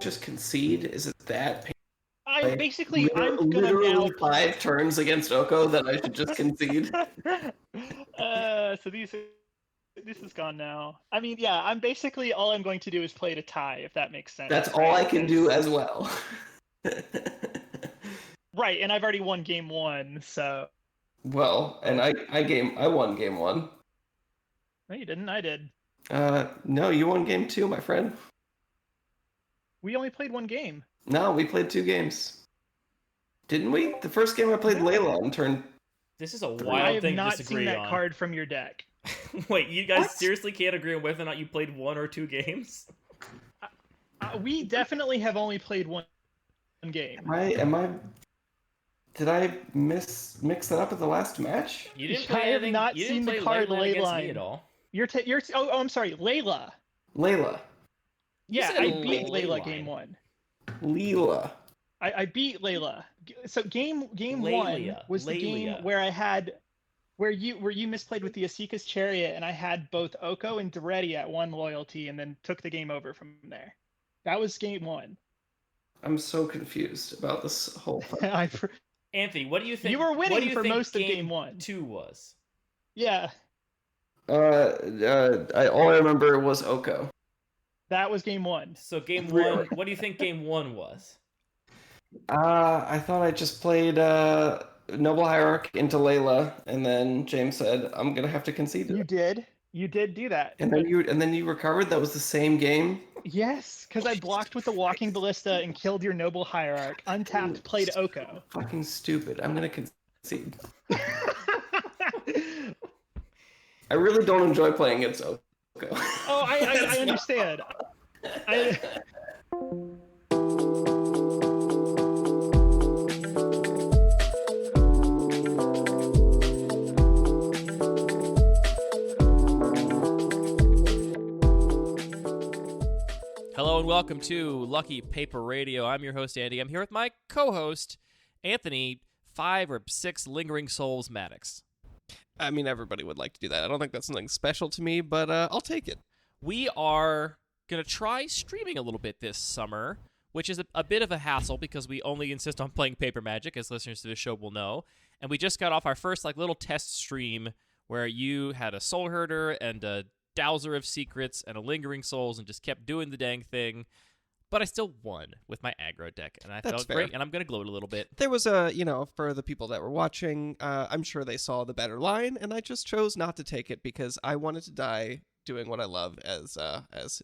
just concede? Is it that? I'm gonna literally now 5 turns against Oko that I should just concede. So this is gone now. I mean, yeah, I'm basically all I'm going to do is play to tie, if that makes sense. That's all I can do as well. Right, and I've already won game 1, so. Well, and I won game 1. No, you didn't. I did. No, you won game 2, my friend. We only played 1 game. No, we played 2 games. Didn't we? The first game I played Layla on turn. This is a wild thing to disagree on. I have not seen that card from your deck. Wait, you guys seriously can't agree on whether or not you played 1 or 2 games? We definitely have only played 1 game. Did I mix that up at the last match? You didn't play anything. I have not seen the card Leyline at all. I'm sorry, Layla. Layla. Yeah, I beat Layla game 1. Leela. I beat Layla. So game 1 was the game where I had where you misplayed with the Asika's Chariot, and I had both Oko and Duretti at 1 loyalty, and then took the game over from there. That was game 1. I'm so confused about this whole thing. Anthony, what do you think? You were winning for most of game 1. 2 was. Yeah. All I remember was Oko. That was game 1. So game 1, what do you think game 1 was? I thought I just played Noble Hierarch into Layla, and then James said, I'm gonna have to concede it. You did do that. And then you recovered? That was the same game? Yes, because I blocked with the Walking Ballista and killed your Noble Hierarch. Untapped, played Oko. Fucking stupid. I'm gonna concede. I really don't enjoy playing against Oko. Oh, I understand. Hello and welcome to Lucky Paper Radio. I'm your host, Andy. I'm here with my co-host, Anthony, 5 or 6 Lingering Souls Maddox. I mean, everybody would like to do that. I don't think that's something special to me, but I'll take it. We are going to try streaming a little bit this summer, which is a bit of a hassle because we only insist on playing Paper Magic, as listeners to the show will know. And we just got off our first little test stream where you had a Soul Herder and a Dowser of Secrets and a Lingering Souls and just kept doing the dang thing. But I still won with my aggro deck, and I thought it was great, and I'm going to gloat a little bit. There was for the people that were watching, I'm sure they saw the better line, and I just chose not to take it because I wanted to die doing what I love, as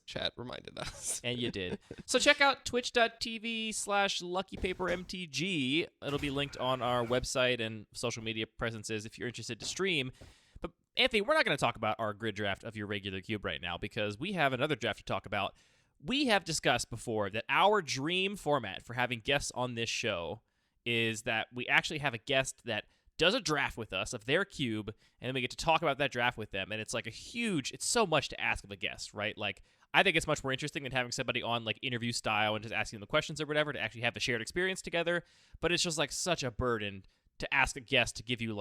chat reminded us. And you did. So check out twitch.tv/LuckyPaperMTG. It'll be linked on our website and social media presences if you're interested to stream. But Anthony, we're not going to talk about our grid draft of your regular cube right now because we have another draft to talk about. We have discussed before that our dream format for having guests on this show is that we actually have a guest that does a draft with us of their cube, and then we get to talk about that draft with them. And it's like it's so much to ask of a guest, right? Like, I think it's much more interesting than having somebody on like interview style and just asking them the questions or whatever to actually have the shared experience together. But it's just like such a burden to ask a guest to give you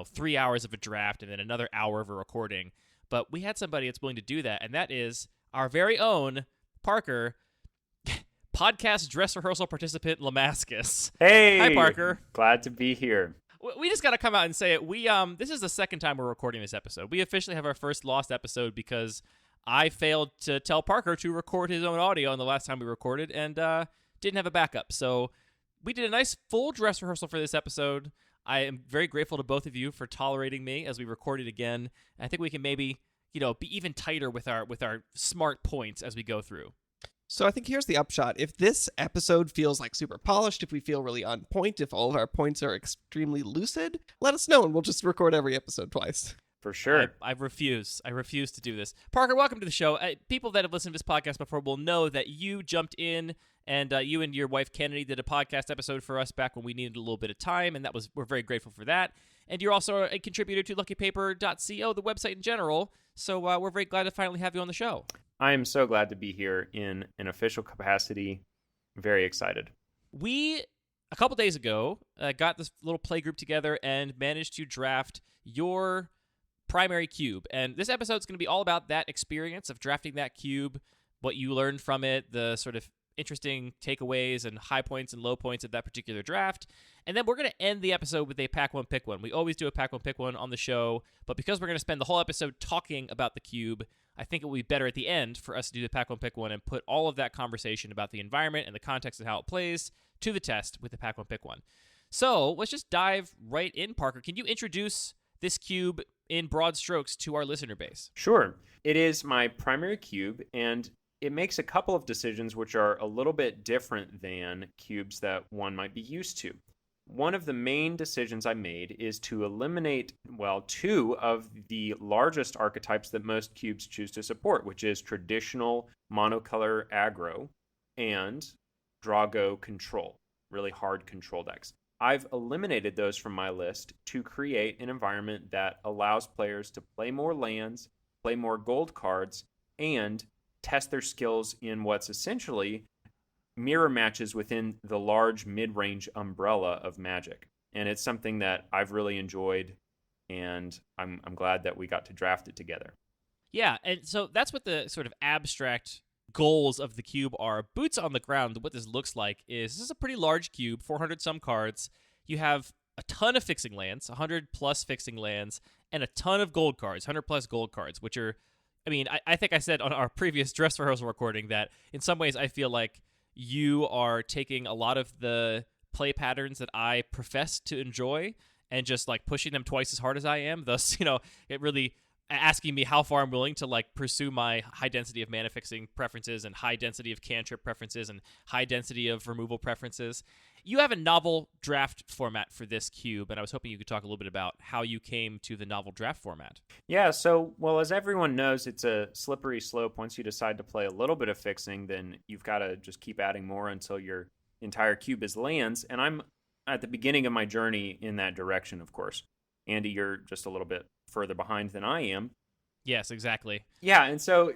3 hours of a draft and then another hour of a recording. But we had somebody that's willing to do that, and that is our very own Parker, podcast dress rehearsal participant LaMascus. Hey! Hi, Parker. Glad to be here. We just got to come out and say it. This is the second time we're recording this episode. We officially have our first lost episode because I failed to tell Parker to record his own audio on the last time we recorded and didn't have a backup. So we did a nice full dress rehearsal for this episode. I am very grateful to both of you for tolerating me as we recorded again. I think we can maybe be even tighter with our smart points as we go through. So I think here's the upshot. If this episode feels like super polished, if we feel really on point, if all of our points are extremely lucid, let us know and we'll just record every episode twice. For sure. I refuse. I refuse to do this. Parker, welcome to the show. People that have listened to this podcast before will know that you jumped in and you and your wife Kennedy did a podcast episode for us back when we needed a little bit of time, and we're very grateful for that. And you're also a contributor to luckypaper.co, the website in general, so we're very glad to finally have you on the show. I am so glad to be here in an official capacity. Very excited. We, a couple days ago, got this little play group together and managed to draft your primary cube. And this episode is going to be all about that experience of drafting that cube, what you learned from it, the sort of interesting takeaways and high points and low points of that particular draft. And then we're going to end the episode with a Pack 1 Pick 1. We always do a Pack 1 Pick 1 on the show, but because we're going to spend the whole episode talking about the cube, I think it would be better at the end for us to do the Pack 1 Pick 1 and put all of that conversation about the environment and the context of how it plays to the test with the Pack 1 Pick 1. So let's just dive right in, Parker. Can you introduce this cube in broad strokes to our listener base? Sure. It is my primary cube, and it makes a couple of decisions which are a little bit different than cubes that one might be used to. One of the main decisions I made is to eliminate, well, two of the largest archetypes that most cubes choose to support, which is traditional monocolor aggro and Drago control, really hard control decks. I've eliminated those from my list to create an environment that allows players to play more lands, play more gold cards, and test their skills in what's essentially mirror matches within the large mid-range umbrella of Magic. And it's something that I've really enjoyed, and I'm glad that we got to draft it together. Yeah, and so that's what the sort of abstract goals of the cube are. Boots on the ground, what this looks like is this is a pretty large cube, 400 some cards. You have a ton of fixing lands, 100 plus fixing lands, and a ton of gold cards, 100 plus gold cards, which are, I mean, I think I said on our previous dress rehearsal recording that in some ways I feel like you are taking a lot of the play patterns that I profess to enjoy and just like pushing them twice as hard as I am. Thus, it really asking me how far I'm willing to like pursue my high density of mana fixing preferences and high density of cantrip preferences and high density of removal preferences. You have a novel draft format for this cube, and I was hoping you could talk a little bit about how you came to the novel draft format. Yeah, so, well, as everyone knows, it's a slippery slope. Once you decide to play a little bit of fixing, then you've got to just keep adding more until your entire cube is lands, and I'm at the beginning of my journey in that direction, of course. Andy, you're just a little bit further behind than I am. Yes, exactly. Yeah, and so,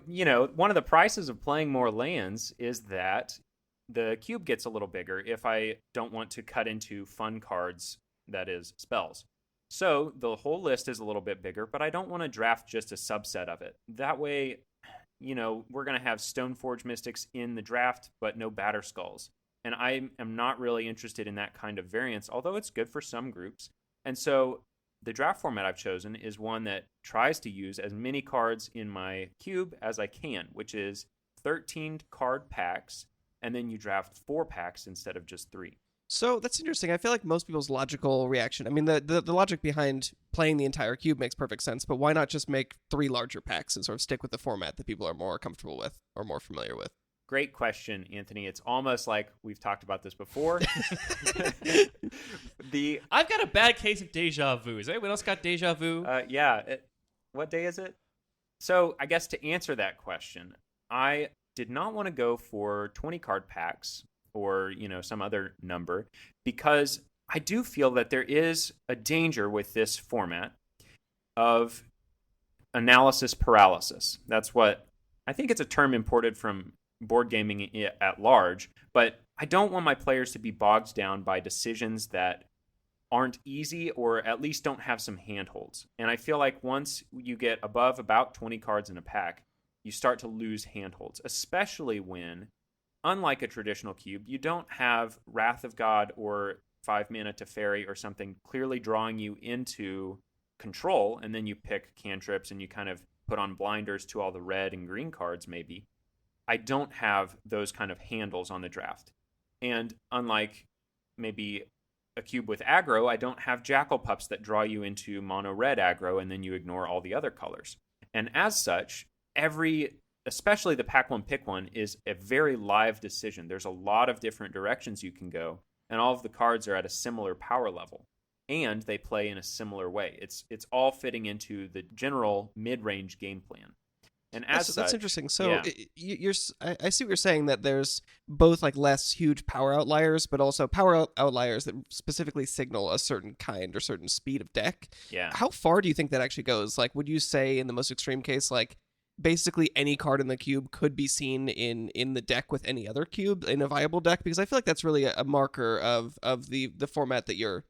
one of the prices of playing more lands is that the cube gets a little bigger if I don't want to cut into fun cards, that is, spells. So the whole list is a little bit bigger, but I don't want to draft just a subset of it. That way, we're going to have Stoneforge Mystics in the draft, but no Batter Skulls. And I am not really interested in that kind of variance, although it's good for some groups. And so the draft format I've chosen is one that tries to use as many cards in my cube as I can, which is 13 card packs, and then you draft 4 packs instead of just 3. So that's interesting. I feel like most people's logical reaction, I mean, the logic behind playing the entire cube makes perfect sense, but why not just make 3 larger packs and sort of stick with the format that people are more comfortable with or more familiar with? Great question, Anthony. It's almost like we've talked about this before. I've got a bad case of deja vu. Has anyone else got deja vu? What day is it? So I guess to answer that question, I did not want to go for 20 card packs or, some other number, because I do feel that there is a danger with this format of analysis paralysis. That's what I think it's a term imported from board gaming at large, but I don't want my players to be bogged down by decisions that aren't easy or at least don't have some handholds. And I feel like once you get above about 20 cards in a pack, you start to lose handholds, especially when, unlike a traditional cube, you don't have Wrath of God or 5 mana to Fairy or something clearly drawing you into control, and then you pick cantrips and you kind of put on blinders to all the red and green cards maybe. I don't have those kind of handles on the draft. And unlike maybe a cube with aggro, I don't have Jackal Pups that draw you into mono red aggro and then you ignore all the other colors. And as such, especially the pack 1 pick 1 is a very live decision. There's a lot of different directions you can go, and all of the cards are at a similar power level, and they play in a similar way. It's all fitting into the general mid-range game plan. And that's interesting. So yeah. I see what you're saying, that there's both like less huge power outliers, but also power outliers that specifically signal a certain kind or certain speed of deck. Yeah. How far do you think that actually goes? Like, would you say in the most extreme case, like basically any card in the cube could be seen in the deck with any other cube in a viable deck? Because I feel like that's really a marker of the format that you're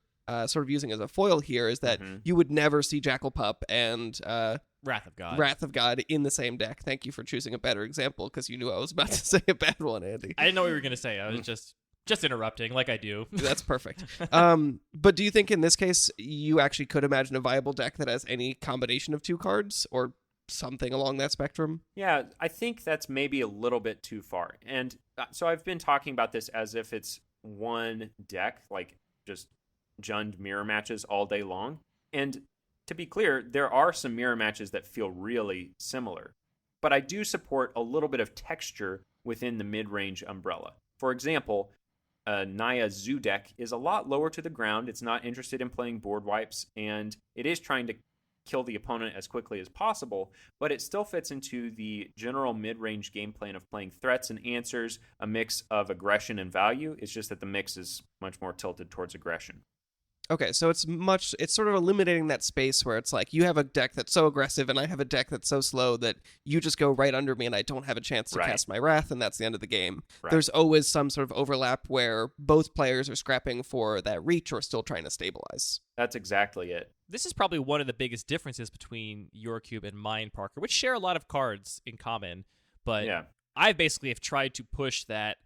sort of using as a foil here, is that you would never see Jackal Pup and Wrath of God. Wrath of God in the same deck. Thank you for choosing a better example, because you knew I was about to say a bad one, Andy. I didn't know what you were going to say. I was just interrupting, like I do. That's perfect. But do you think in this case you actually could imagine a viable deck that has any combination of 2 cards or something along that spectrum? Yeah, I think that's maybe a little bit too far. And so I've been talking about this as if it's one deck, like just Jund mirror matches all day long. And to be clear, there are some mirror matches that feel really similar. But I do support a little bit of texture within the mid-range umbrella. For example, Naya Zoo deck is a lot lower to the ground. It's not interested in playing board wipes, and it is trying to kill the opponent as quickly as possible, but it still fits into the general mid-range game plan of playing threats and answers, a mix of aggression and value. It's just that the mix is much more tilted towards aggression. Okay, so it's sort of eliminating that space where it's like you have a deck that's so aggressive and I have a deck that's so slow that you just go right under me and I don't have a chance to cast my Wrath, and that's the end of the game. Right. There's always some sort of overlap where both players are scrapping for that reach or still trying to stabilize. That's exactly it. This is probably one of the biggest differences between your cube and mine, Parker, which share a lot of cards in common, but Yeah. I basically have tried to push that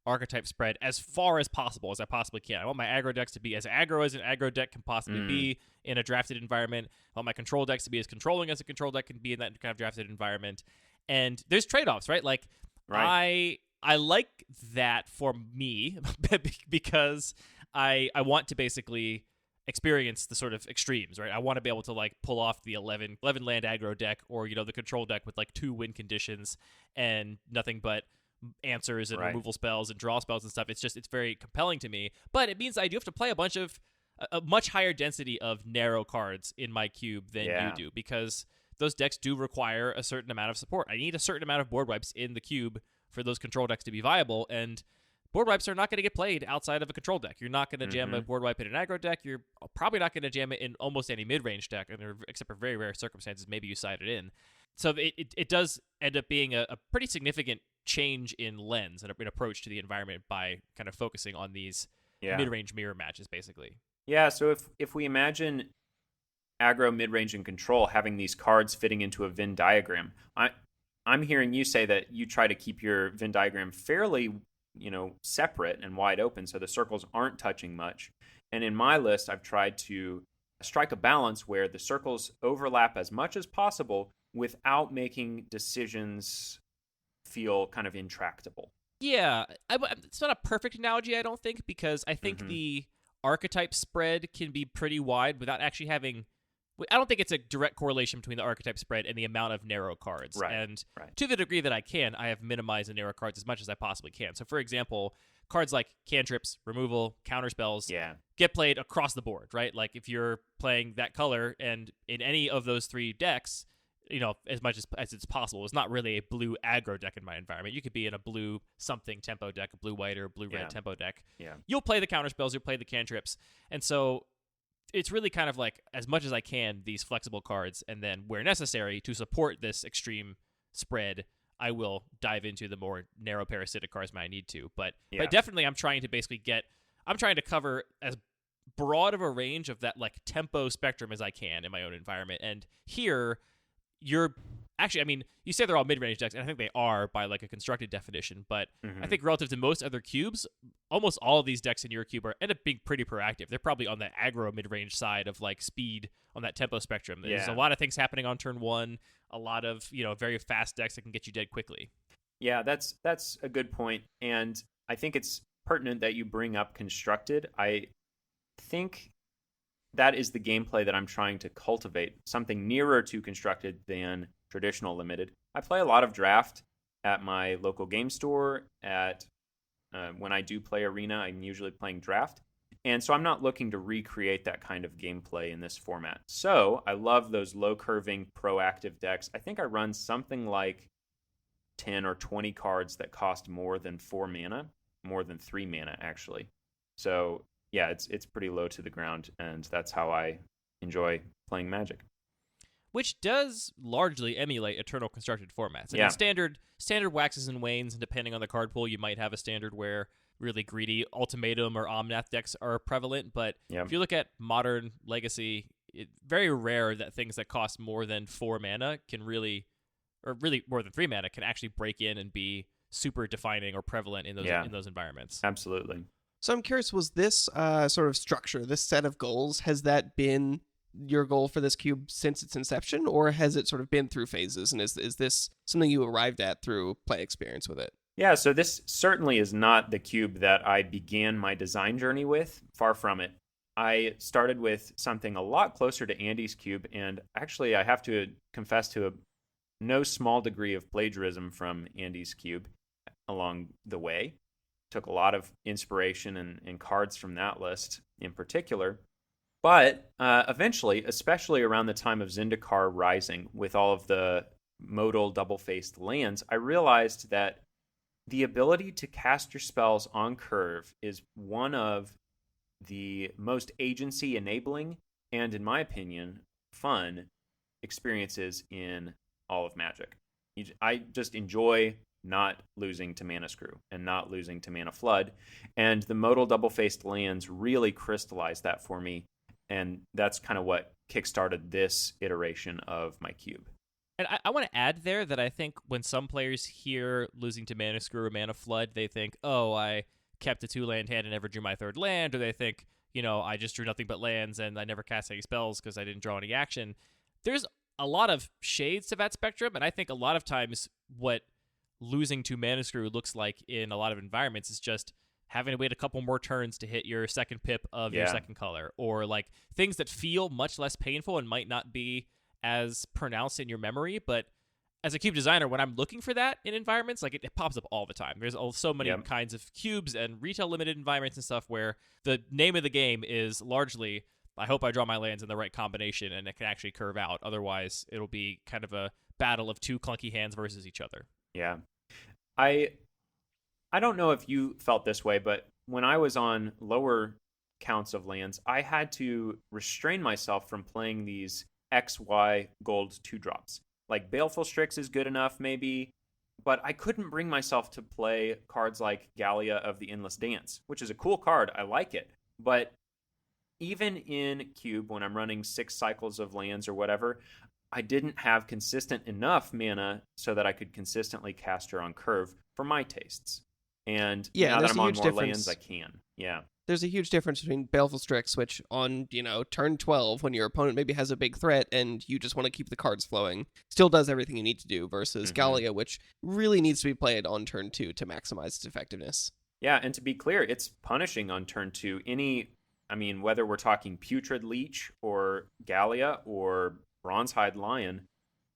archetype spread as far as possible as I possibly can. I want my aggro decks to be as aggro as an aggro deck can possibly be in a drafted environment. I want my control decks to be as controlling as a control deck can be in that kind of drafted environment. And there's trade-offs, right? Like, I like that for me because I want to basically experience the sort of extremes, right? I want to be able to like pull off the 11 land aggro deck, or the control deck with like 2 win conditions and nothing but answers and removal spells and draw spells and stuff. It's very compelling to me, but it means I do have to play a much higher density of narrow cards in my cube than you do, because those decks do require a certain amount of support. I need a certain amount of board wipes in the cube for those control decks to be viable, and board wipes are not going to get played outside of a control deck. You're not going to jam a board wipe in an aggro deck. You're probably not going to jam it in almost any mid-range deck, except for very rare circumstances. Maybe you side it in. So it does end up being a pretty significant change in lens and an approach to the environment by kind of focusing on these mid-range mirror matches, basically. Yeah, so if we imagine aggro, mid-range, and control having these cards fitting into a Venn diagram, I'm hearing you say that you try to keep your Venn diagram fairly, separate and wide open so the circles aren't touching much. And in my list, I've tried to strike a balance where the circles overlap as much as possible without making decisions feel kind of intractable. Yeah, it's not a perfect analogy, I don't think, because I think the archetype spread can be pretty wide without actually having... I don't think it's a direct correlation between the archetype spread and the amount of narrow cards. Right, and to the degree that I can, I have minimized the narrow cards as much as I possibly can. So, for example, cards like cantrips, removal, counterspells get played across the board, right? Like if you're playing that color and in any of those 3 decks, as much as it's possible. It's not really a blue aggro deck in my environment. You could be in a blue something tempo deck, a blue-white or blue-red tempo deck. Yeah. You'll play the counterspells, you'll play the cantrips. And so it's really kind of like, as much as I can, these flexible cards, and then where necessary to support this extreme spread, I will dive into the more narrow parasitic cards when I need to. But definitely I'm trying to cover as broad of a range of that like tempo spectrum as I can in my own environment. And here... you say they're all mid-range decks, and I think they are by like a constructed definition, but I think relative to most other cubes, almost all of these decks in your cube end up being pretty proactive. They're probably on the aggro mid-range side of like speed on that tempo spectrum. There's a lot of things happening on turn 1, a lot of, very fast decks that can get you dead quickly. Yeah, that's a good point, and I think it's pertinent that you bring up constructed. I think that is the gameplay that I'm trying to cultivate, something nearer to constructed than traditional limited. I play a lot of draft at my local game store. When I do play arena, I'm usually playing draft. And so I'm not looking to recreate that kind of gameplay in this format. So I love those low-curving, proactive decks. I think I run something like 10 or 20 cards that cost more than 4 mana, more than 3 mana, actually. So... yeah, it's pretty low to the ground, and that's how I enjoy playing Magic. Which does largely emulate eternal constructed formats. I mean, standard waxes and wanes, and depending on the card pool, you might have a standard where really greedy Ultimatum or Omnath decks are prevalent. But if you look at modern Legacy, very rare that things that cost more than 4 mana can really, or really more than 3 mana, can actually break in and be super defining or prevalent in those environments. Absolutely. So I'm curious, was this sort of structure, this set of goals, has that been your goal for this cube since its inception, or has it sort of been through phases? And is this something you arrived at through play experience with it? Yeah, so this certainly is not the cube that I began my design journey with. Far from it. I started with something a lot closer to Andy's cube, and actually I have to confess to a no small degree of plagiarism from Andy's cube along the way. Took a lot of inspiration and cards from that list in particular. But eventually, especially around the time of Zendikar Rising, with all of the modal double-faced lands, I realized that the ability to cast your spells on curve is one of the most agency-enabling and, in my opinion, fun experiences in all of Magic. I just enjoy not losing to Mana Screw and not losing to Mana Flood, and the modal double-faced lands really crystallized that for me, and that's kind of what kickstarted this iteration of my cube. And I want to add there that I think when some players hear losing to Mana Screw or Mana Flood, they think, oh, I kept a 2-land hand and never drew my 3rd land, or they think, I just drew nothing but lands and I never cast any spells because I didn't draw any action. There's a lot of shades to that spectrum, and I think a lot of times what losing to Mana Screw looks like in a lot of environments is just having to wait a couple more turns to hit your second pip of your second color, or like things that feel much less painful and might not be as pronounced in your memory. But as a cube designer, when I'm looking for that in environments, like it pops up all the time. There's so many kinds of cubes and retail limited environments and stuff where the name of the game is largely, I hope I draw my lands in the right combination and it can actually curve out. Otherwise, it'll be kind of a battle of 2 clunky hands versus each other. Yeah. I don't know if you felt this way, but when I was on lower counts of lands, I had to restrain myself from playing these XY gold 2-drops. Like Baleful Strix is good enough, maybe, but I couldn't bring myself to play cards like Gallia of the Endless Dance, which is a cool card. I like it. But even in Cube, when I'm running 6 cycles of lands or whatever, I didn't have consistent enough mana so that I could consistently cast her on curve for my tastes. And now that I'm on more lands, I can. Yeah. There's a huge difference between Baleful Strix, which on, turn 12, when your opponent maybe has a big threat and you just want to keep the cards flowing, still does everything you need to do, versus Gallia, which really needs to be played on turn 2 to maximize its effectiveness. Yeah, and to be clear, it's punishing on turn 2. Whether we're talking Putrid Leech or Gallia or Bronzehide Lion,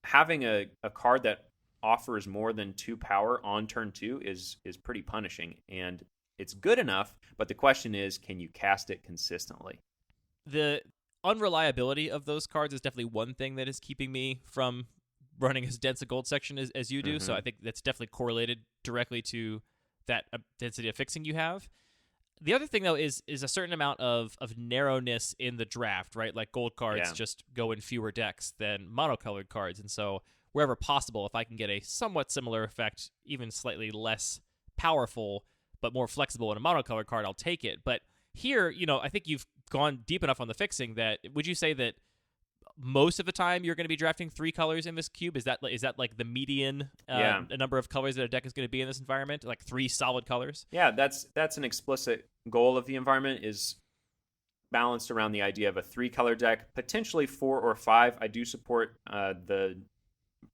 having a card that offers more than 2 power on turn 2 is pretty punishing, and it's good enough, but the question is, can you cast it consistently? The unreliability of those cards is definitely one thing that is keeping me from running as dense a gold section as you do, so I think that's definitely correlated directly to that density of fixing you have. The other thing, though, is a certain amount of narrowness in the draft, right? Like gold cards just go in fewer decks than monocolored cards, and so wherever possible, if I can get a somewhat similar effect, even slightly less powerful, but more flexible in a monocolored card, I'll take it. But here, I think you've gone deep enough on the fixing that, would you say that most of the time you're going to be drafting 3 colors in this cube? Is that like the median number of colors that a deck is going to be in this environment? Like 3 solid colors? Yeah, that's an explicit goal of the environment, is balanced around the idea of a 3-color deck, potentially 4 or 5. I do support the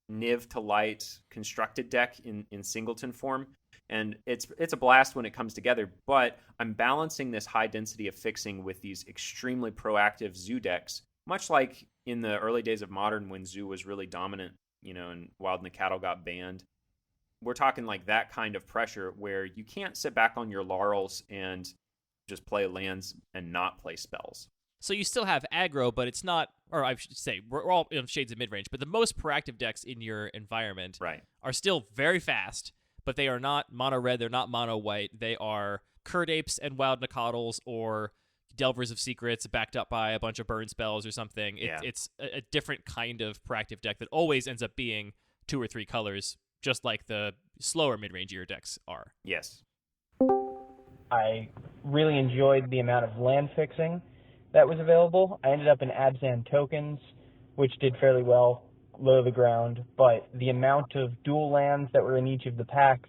Niv to Light constructed deck in singleton form, and it's a blast when it comes together, but I'm balancing this high density of fixing with these extremely proactive Zoo decks, much like in the early days of Modern when Zoo was really dominant, and Wild Nacatl got banned. We're talking like that kind of pressure where you can't sit back on your laurels and just play lands and not play spells. So you still have aggro, but it's not, or I should say, we're all in shades of midrange, but the most proactive decks in your environment are still very fast, but they are not mono red, they're not mono white. They are Curd Apes and Wild Nacatls or Delvers of Secrets backed up by a bunch of burn spells or something. It's a different kind of proactive deck that always ends up being 2 or 3 colors, just like the slower mid-rangier decks are. Yes. I really enjoyed the amount of land fixing that was available. I ended up in Abzan tokens, which did fairly well, low to the ground, but the amount of dual lands that were in each of the packs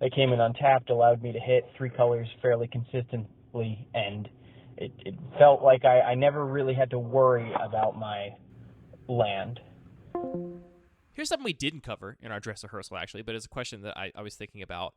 that came in untapped allowed me to hit 3 colors fairly consistently, and it felt like I never really had to worry about my land. Here's something we didn't cover in our dress rehearsal, actually, but it's a question that I was thinking about.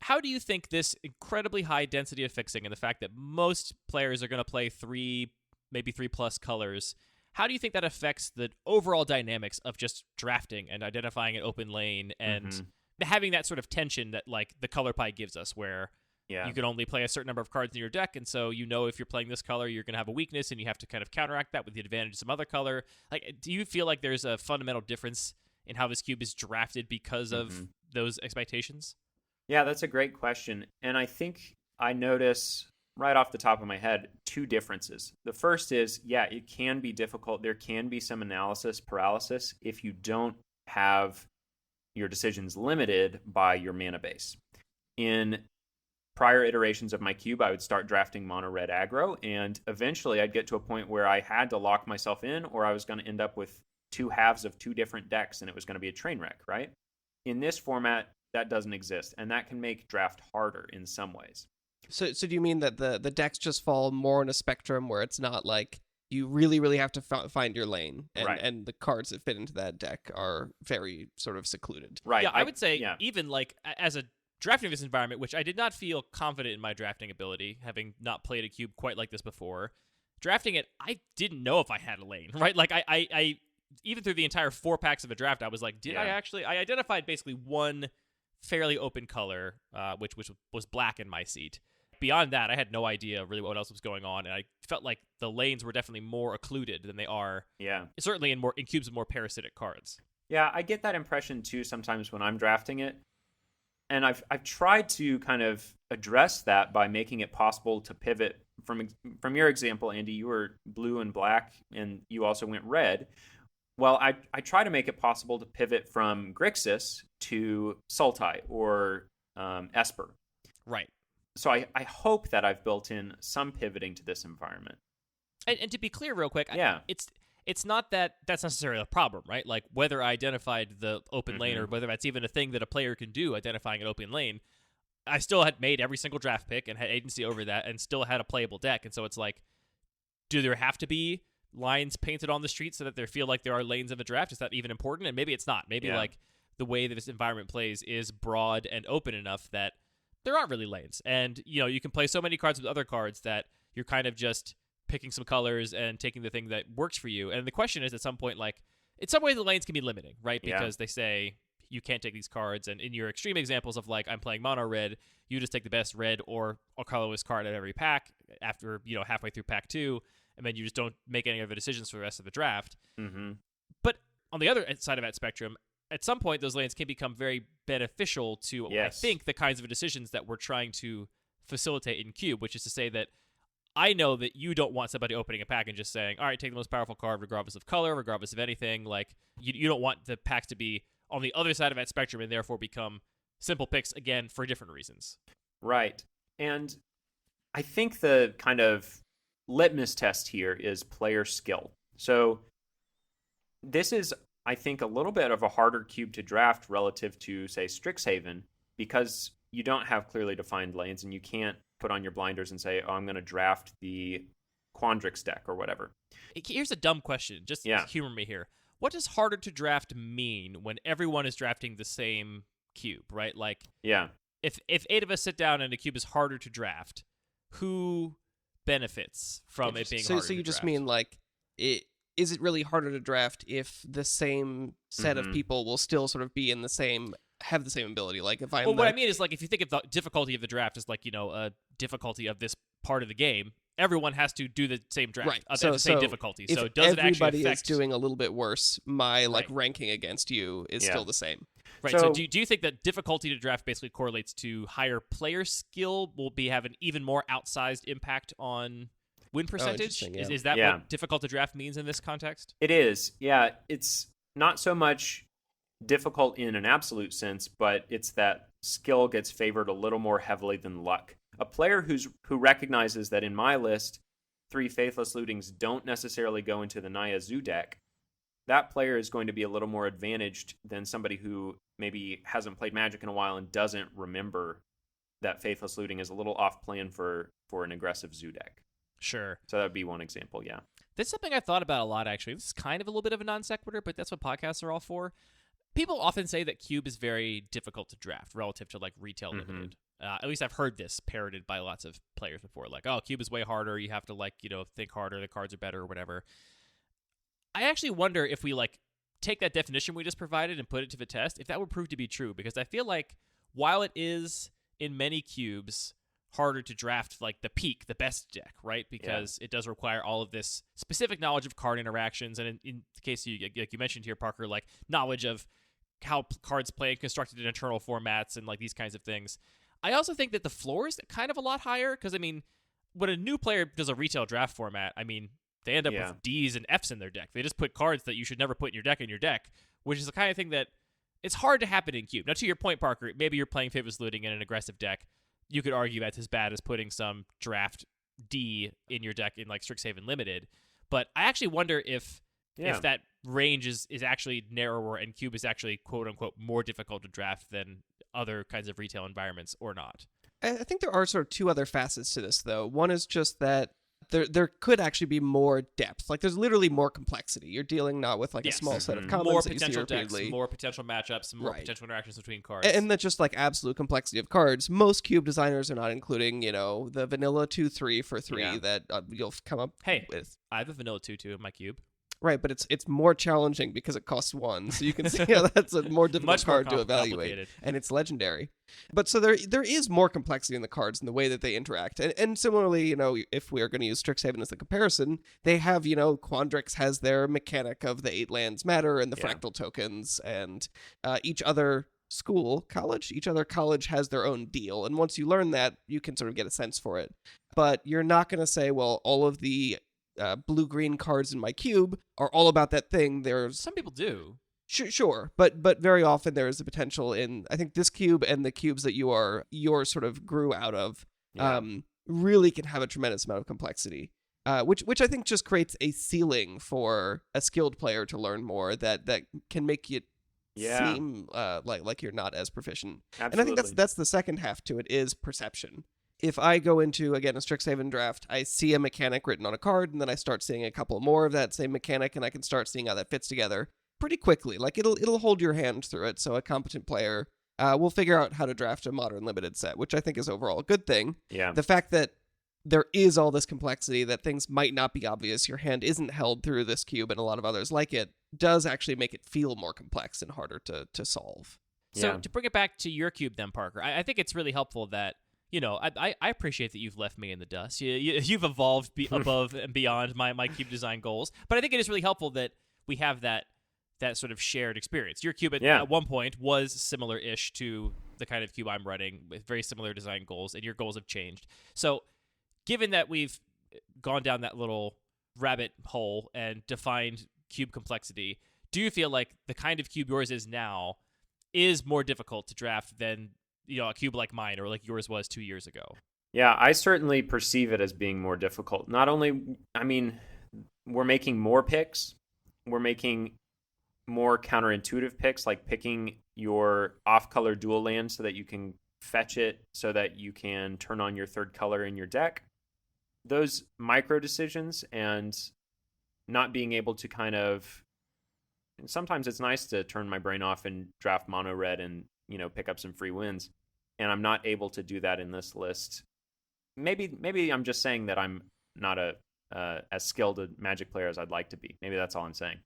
How do you think this incredibly high density of fixing and the fact that most players are going to play 3, maybe 3+ colors, how do you think that affects the overall dynamics of just drafting and identifying an open lane and having that sort of tension that like the color pie gives us, where you can only play a certain number of cards in your deck, and so you know if you're playing this color, you're going to have a weakness, and you have to kind of counteract that with the advantage of some other color. Like, do you feel like there's a fundamental difference in how this cube is drafted because of those expectations? Yeah, that's a great question. And I think I notice right off the top of my head 2 differences. The first is, it can be difficult. There can be some analysis paralysis if you don't have your decisions limited by your mana base. In prior iterations of my cube, I would start drafting mono red aggro, and eventually I'd get to a point where I had to lock myself in, or I was going to end up with 2 halves of 2 different decks, and it was going to be a train wreck, right? In this format, that doesn't exist, and that can make draft harder in some ways. So do you mean that the decks just fall more in a spectrum where it's not like you really, really have to find your lane, and the cards that fit into that deck are very sort of secluded? Right. Yeah, I would say even like as a drafting this environment, which I did not feel confident in my drafting ability, having not played a cube quite like this before. Drafting it, I didn't know if I had a lane, right? Like I even through the entire 4 packs of a draft, I was like, I identified basically one fairly open color, which was black in my seat. Beyond that, I had no idea really what else was going on, and I felt like the lanes were definitely more occluded than they are. Certainly in cubes of more parasitic cards. Yeah, I get that impression too sometimes when I'm drafting it. And I've tried to kind of address that by making it possible to pivot from your example, Andy. You were blue and black, and you also went red. Well, I try to make it possible to pivot from Grixis to Sultai or Esper. Right. So I hope that I've built in some pivoting to this environment. And to be clear real quick, it's not that that's necessarily a problem, right? Like whether I identified the open lane or whether that's even a thing that a player can do, identifying an open lane, I still had made every single draft pick and had agency over that and still had a playable deck. And so it's like, do there have to be lines painted on the street so that they feel like there are lanes in the draft? Is that even important? And maybe it's not. Maybe like the way that this environment plays is broad and open enough that there aren't really lanes. And, you can play so many cards with other cards that you're kind of just picking some colors and taking the thing that works for you. And the question is at some point, like, in some way the lanes can be limiting, right? Because they say you can't take these cards. And in your extreme examples of like, I'm playing mono red, you just take the best red or colorless card out of every pack after, halfway through pack 2. And then you just don't make any other decisions for the rest of the draft. But on the other side of that spectrum, at some point, those lanes can become very beneficial to, I think, the kinds of decisions that we're trying to facilitate in Cube, which is to say that I know that you don't want somebody opening a pack and just saying, all right, take the most powerful card regardless of color, regardless of anything. Like, you don't want the packs to be on the other side of that spectrum and therefore become simple picks, again, for different reasons. Right. And I think the kind of litmus test here is player skill. So this is, I think, a little bit of a harder cube to draft relative to, say, Strixhaven, because you don't have clearly defined lanes and you can't put on your blinders and say, I'm going to draft the Quandrix deck or whatever. Here's a dumb question. Just humor me here. What does harder to draft mean when everyone is drafting the same cube, right? Like, if 8 of us sit down and a cube is harder to draft, who benefits from it being harder to draft? So you just mean like, is it really harder to draft if the same set of people will still sort of be in the same, have the same ability? Like if I'm what I mean is like if you think of the difficulty of the draft as like, a difficulty of this part of the game, everyone has to do the same draft at the same difficulty. So does it actually affect... everybody is doing a little bit worse, my ranking against you is still the same. Right. So do you think that difficulty to draft basically correlates to higher player skill will have an even more outsized impact on win percentage? Is that what difficult to draft means in this context? It is. Yeah. It's not so much difficult in an absolute sense, but it's that skill gets favored a little more heavily than luck. A player who recognizes that in my list, 3 Faithless Lootings don't necessarily go into the Naya Zoo deck, that player is going to be a little more advantaged than somebody who maybe hasn't played Magic in a while and doesn't remember that Faithless Looting is a little off plan for an aggressive Zoo deck. Sure. So that would be one example, yeah. That's something I thought about a lot, actually. This is kind of a little bit of a non sequitur, but that's what podcasts are all for. People often say that Cube is very difficult to draft relative to like retail limited. At least I've heard this parroted by lots of players before. Like, oh, Cube is way harder. You have to like, think harder. The cards are better or whatever. I actually wonder if we like take that definition we just provided and put it to the test, if that would prove to be true, because I feel like while it is in many cubes harder to draft like the peak, the best deck, right? Because it does require all of this specific knowledge of card interactions, and in the case like you mentioned here, Parker, like knowledge of how cards play constructed in internal formats and like these kinds of things. I also think that the floor is kind of a lot higher, because I mean, when a new player does a retail draft format, I mean, they end up with D's and F's in their deck. They just put cards that you should never put in your deck, which is the kind of thing that it's hard to happen in Cube. Now, to your point, Parker, maybe you're playing Faithless Looting in an aggressive deck. You could argue that's as bad as putting some draft D in your deck in like Strixhaven Limited. But I actually wonder if that range is actually narrower and Cube is actually quote unquote more difficult to draft than other kinds of retail environments or not. I think there are sort of two other facets to this, though. One is just that there could actually be more depth. Like, there's literally more complexity. You're dealing not with like a small set of combos more that you see potential decks, repeatedly. more potential matchups, more potential interactions between cards. And that's just like absolute complexity of cards. Most Cube designers are not including, the vanilla 2/3 for 3 that you'll come up with. I have a vanilla 2/2 in my Cube. Right, but it's more challenging because it costs 1, so you can see how that's a more difficult card to evaluate, and it's legendary. But so there is more complexity in the cards and the way that they interact, and similarly, if we are going to use Strixhaven as the comparison, they have Quandrix has their mechanic of the 8 lands matter and the fractal tokens, and each other college has their own deal, and once you learn that, you can sort of get a sense for it. But you're not going to say, well, all of the blue-green cards in my cube are all about that thing. Some people do. Sure, but very often there is a potential in, I think, this cube and the cubes that your sort of grew out of really can have a tremendous amount of complexity, which I think just creates a ceiling for a skilled player to learn more that can make it seem like you're not as proficient. Absolutely. And I think that's the second half to it, is perception. If I go into, again, a Strixhaven draft, I see a mechanic written on a card, and then I start seeing a couple more of that same mechanic, and I can start seeing how that fits together pretty quickly. Like, it'll hold your hand through it, so a competent player will figure out how to draft a modern limited set, which I think is overall a good thing. Yeah. The fact that there is all this complexity, that things might not be obvious, your hand isn't held through this cube and a lot of others like it, does actually make it feel more complex and harder to solve. So to bring it back to your cube then, Parker, I think it's really helpful that I appreciate that you've left me in the dust. You've evolved above and beyond my cube design goals. But I think it is really helpful that we have that sort of shared experience. Your cube at one point was similar-ish to the kind of cube I'm running, with very similar design goals, and your goals have changed. So given that we've gone down that little rabbit hole and defined cube complexity, do you feel like the kind of cube yours is now is more difficult to draft than a cube like mine or like yours was 2 years ago? Yeah, I certainly perceive it as being more difficult. Not only, we're making more picks, we're making more counterintuitive picks, like picking your off-color dual land so that you can fetch it, so that you can turn on your third color in your deck. Those micro decisions and not being able to and sometimes it's nice to turn my brain off and draft mono red and pick up some free wins. And I'm not able to do that in this list. Maybe I'm just saying that I'm not as skilled a Magic player as I'd like to be. Maybe that's all I'm saying.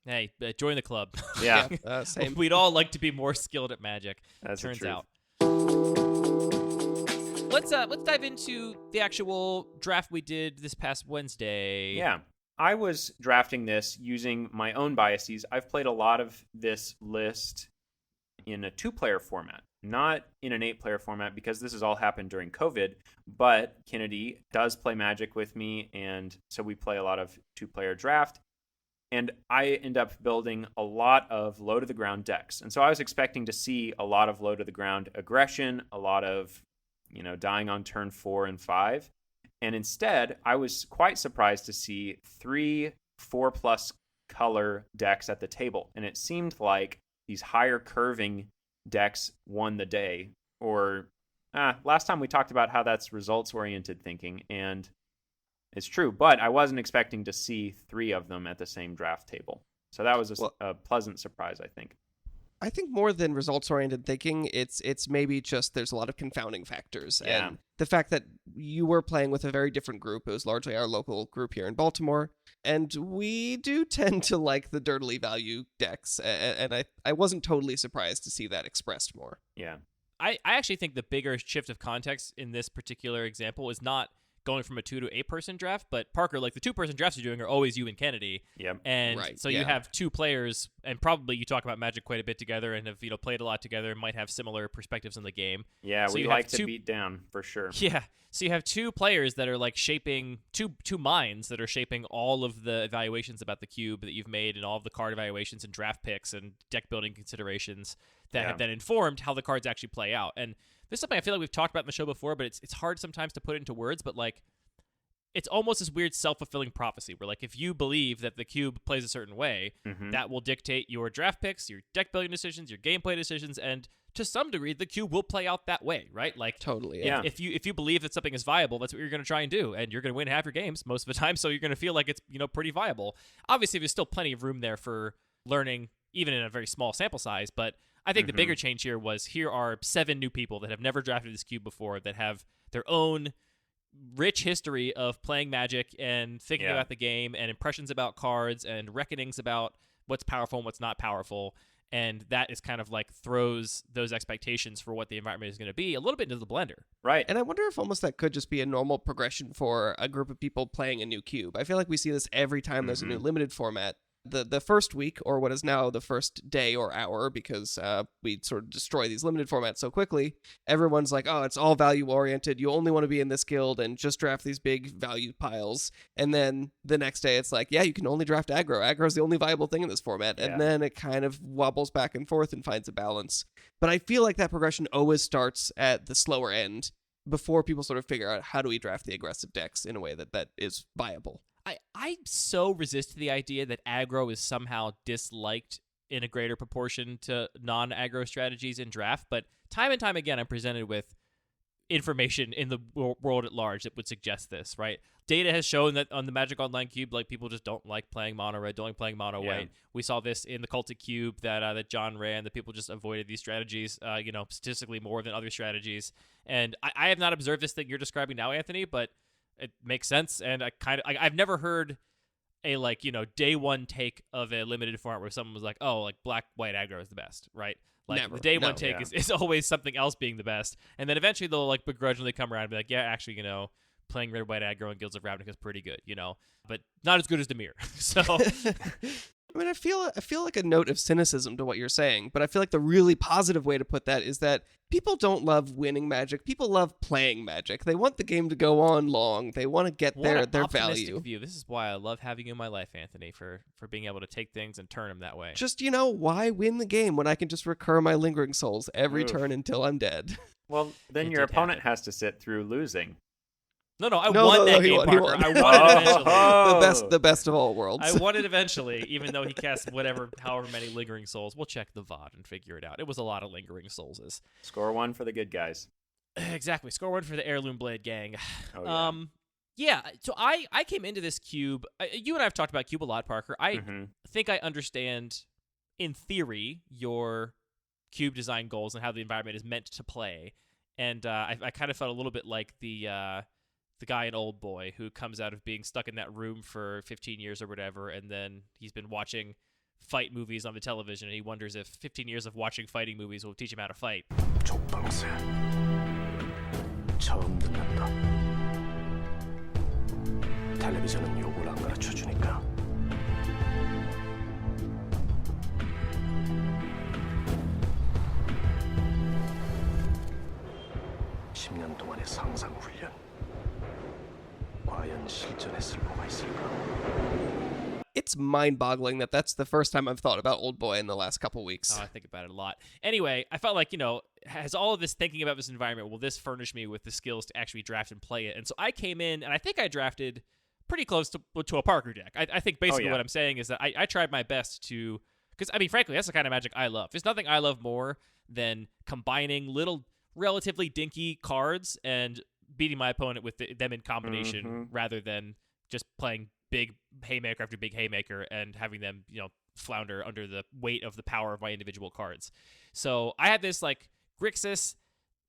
Hey, join the club. Yeah. Same. We'd all like to be more skilled at Magic. That's turns the truth. Out. Let's dive into the actual draft we did this past Wednesday. Yeah. I was drafting this using my own biases. I've played a lot of this list in a 2-player format, not in an 8-player format, because this has all happened during COVID, but Kennedy does play Magic with me, and so we play a lot of 2-player draft, and I end up building a lot of low-to-the-ground decks. And so I was expecting to see a lot of low-to-the-ground aggression, a lot of, dying on turn 4 and 5, And instead, I was quite surprised to see 3 4+ color decks at the table. And it seemed like these higher curving decks won the day. Or last time we talked about how that's results-oriented thinking, and it's true. But I wasn't expecting to see 3 of them at the same draft table. So that was a pleasant surprise, I think. I think more than results-oriented thinking, it's maybe just there's a lot of confounding factors. Yeah. And the fact that you were playing with a very different group, it was largely our local group here in Baltimore, and we do tend to like the dirtily value decks, and I wasn't totally surprised to see that expressed more. Yeah. I actually think the bigger shift of context in this particular example is not going from a 2 to 8 person draft, but Parker, like the 2-person drafts you're doing are always you and Kennedy. Yep. And so you have 2 players, and probably you talk about Magic quite a bit together and have played a lot together and might have similar perspectives on the game. Yeah, so we like to beat down for sure. Yeah. So you have 2 players that are like shaping two minds that are shaping all of the evaluations about the cube that you've made, and all of the card evaluations and draft picks and deck building considerations that have then informed how the cards actually play out. And this is something I feel like we've talked about in the show before, but it's hard sometimes to put into words, but like it's almost this weird self-fulfilling prophecy where like if you believe that the cube plays a certain way, that will dictate your draft picks, your deck building decisions, your gameplay decisions, and to some degree the cube will play out that way, right? Like totally. Yeah. If you believe that something is viable, that's what you're going to try and do, and you're going to win half your games most of the time, so you're going to feel like it's pretty viable. Obviously, there's still plenty of room there for learning, even in a very small sample size, but I think the bigger change here are 7 new people that have never drafted this cube before, that have their own rich history of playing Magic and thinking about the game and impressions about cards and reckonings about what's powerful and what's not powerful. And that is kind of like throws those expectations for what the environment is going to be a little bit into the blender. Right. And I wonder if almost that could just be a normal progression for a group of people playing a new cube. I feel like we see this every time there's a new limited format. The first week, or what is now the first day or hour, because we sort of destroy these limited formats so quickly, everyone's like, oh, it's all value-oriented. You only want to be in this guild and just draft these big value piles. And then the next day it's like, yeah, you can only draft aggro. Aggro is the only viable thing in this format. And then it kind of wobbles back and forth and finds a balance. But I feel like that progression always starts at the slower end before people sort of figure out how do we draft the aggressive decks in a way that is viable. I so resist the idea that aggro is somehow disliked in a greater proportion to non-aggro strategies in draft, but time and time again I'm presented with information in the world at large that would suggest this, right? Data has shown that on the Magic Online Cube, like people just don't like playing mono red, don't like playing mono white. We saw this in the Cultic Cube that John ran, that people just avoided these strategies, statistically more than other strategies. And I have not observed this thing you're describing now, Anthony, but it makes sense. And I've never heard a day one take of a limited format where someone was like, oh, like black white aggro is the best, right? Like Never. The day one take is always something else being the best, and then eventually they'll like begrudgingly come around and be like, yeah, actually, playing red white aggro in Guilds of Ravnica is pretty good, but not as good as Dimir. So I mean, I feel like a note of cynicism to what you're saying, but I feel like the really positive way to put that is that people don't love winning Magic. People love playing Magic. They want the game to go on long. They want to get their value. View. This is why I love having you in my life, Anthony, for being able to take things and turn them that way. Just, why win the game when I can just recur my Lingering Souls every turn until I'm dead? Well, then your opponent has to sit through losing. No, I won that game, Parker. Won. I won it eventually. The best of all worlds. I won it eventually, even though he cast however many Lingering Souls. We'll check the VOD and figure it out. It was a lot of Lingering Souls. Score 1 for the good guys. Exactly. Score 1 for the Heirloom Blade gang. Oh, yeah. So I came into this cube. You and I have talked about cube a lot, Parker. I think I understand, in theory, your cube design goals and how the environment is meant to play. And I kind of felt a little bit like the guy in Old Boy who comes out of being stuck in that room for 15 years or whatever, and then he's been watching fight movies on the television, and he wonders if 15 years of watching fighting movies will teach him how to fight. 족방새 처음 듣는다. 텔레비전은 요구를 안 가르쳐주니까. (10년) 동안의 상상 훈련. 과연 실전에 쓸모가 있을까? It's mind-boggling that that's the first time I've thought about Old Boy in the last couple weeks. Oh, I think about it a lot. Anyway, I felt like, has all of this thinking about this environment, will this furnish me with the skills to actually draft and play it? And so I came in, and I think I drafted pretty close to a Parker deck. I think basically what I'm saying is that I tried my best to, because, I mean, frankly, that's the kind of Magic I love. There's nothing I love more than combining little, relatively dinky cards and beating my opponent with them in combination rather than just playing big haymaker after big haymaker and having them, flounder under the weight of the power of my individual cards. So I had this like Grixis,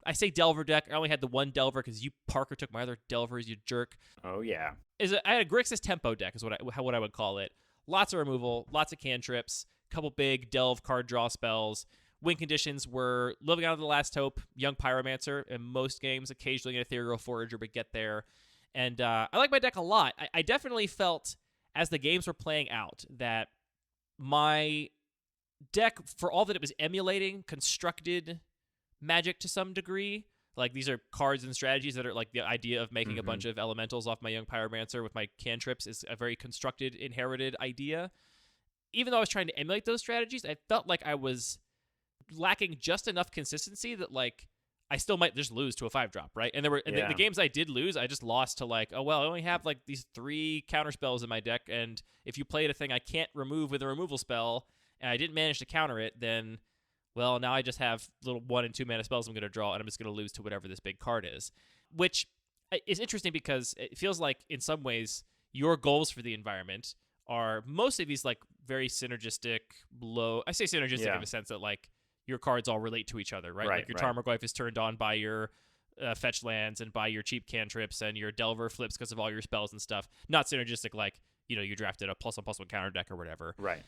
I say Delver deck. I only had the one Delver because you, Parker, took my other Delvers, you jerk. Oh yeah. I had a Grixis Tempo deck is what I would call it. Lots of removal, lots of cantrips, couple big delve card draw spells. Win conditions were Living Out of the Last Hope, Young Pyromancer in most games, occasionally an Ethereal Forager, but get there. And I like my deck a lot. I definitely felt, as the games were playing out, that my deck, for all that it was emulating, constructed Magic to some degree. Like, these are cards and strategies that are like the idea of making a bunch of elementals off my Young Pyromancer with my cantrips is a very constructed, inherited idea. Even though I was trying to emulate those strategies, I felt like I was lacking just enough consistency that, like, I still might just lose to a 5-drop, right? And the games I did lose, I just lost to, like, oh, well, I only have, like, these 3 counter spells in my deck, and if you played a thing I can't remove with a removal spell, and I didn't manage to counter it, then, well, now I just have little 1 and 2 mana spells I'm going to draw, and I'm just going to lose to whatever this big card is. Which is interesting because it feels like, in some ways, your goals for the environment are mostly these, like, very synergistic, I say synergistic in the sense that, like, your cards all relate to each other, right? Like your Tarmogoyf is turned on by your fetch lands and by your cheap cantrips, and your Delver flips because of all your spells and stuff. Not synergistic like, you drafted a +1/+1 counter deck or whatever. Right.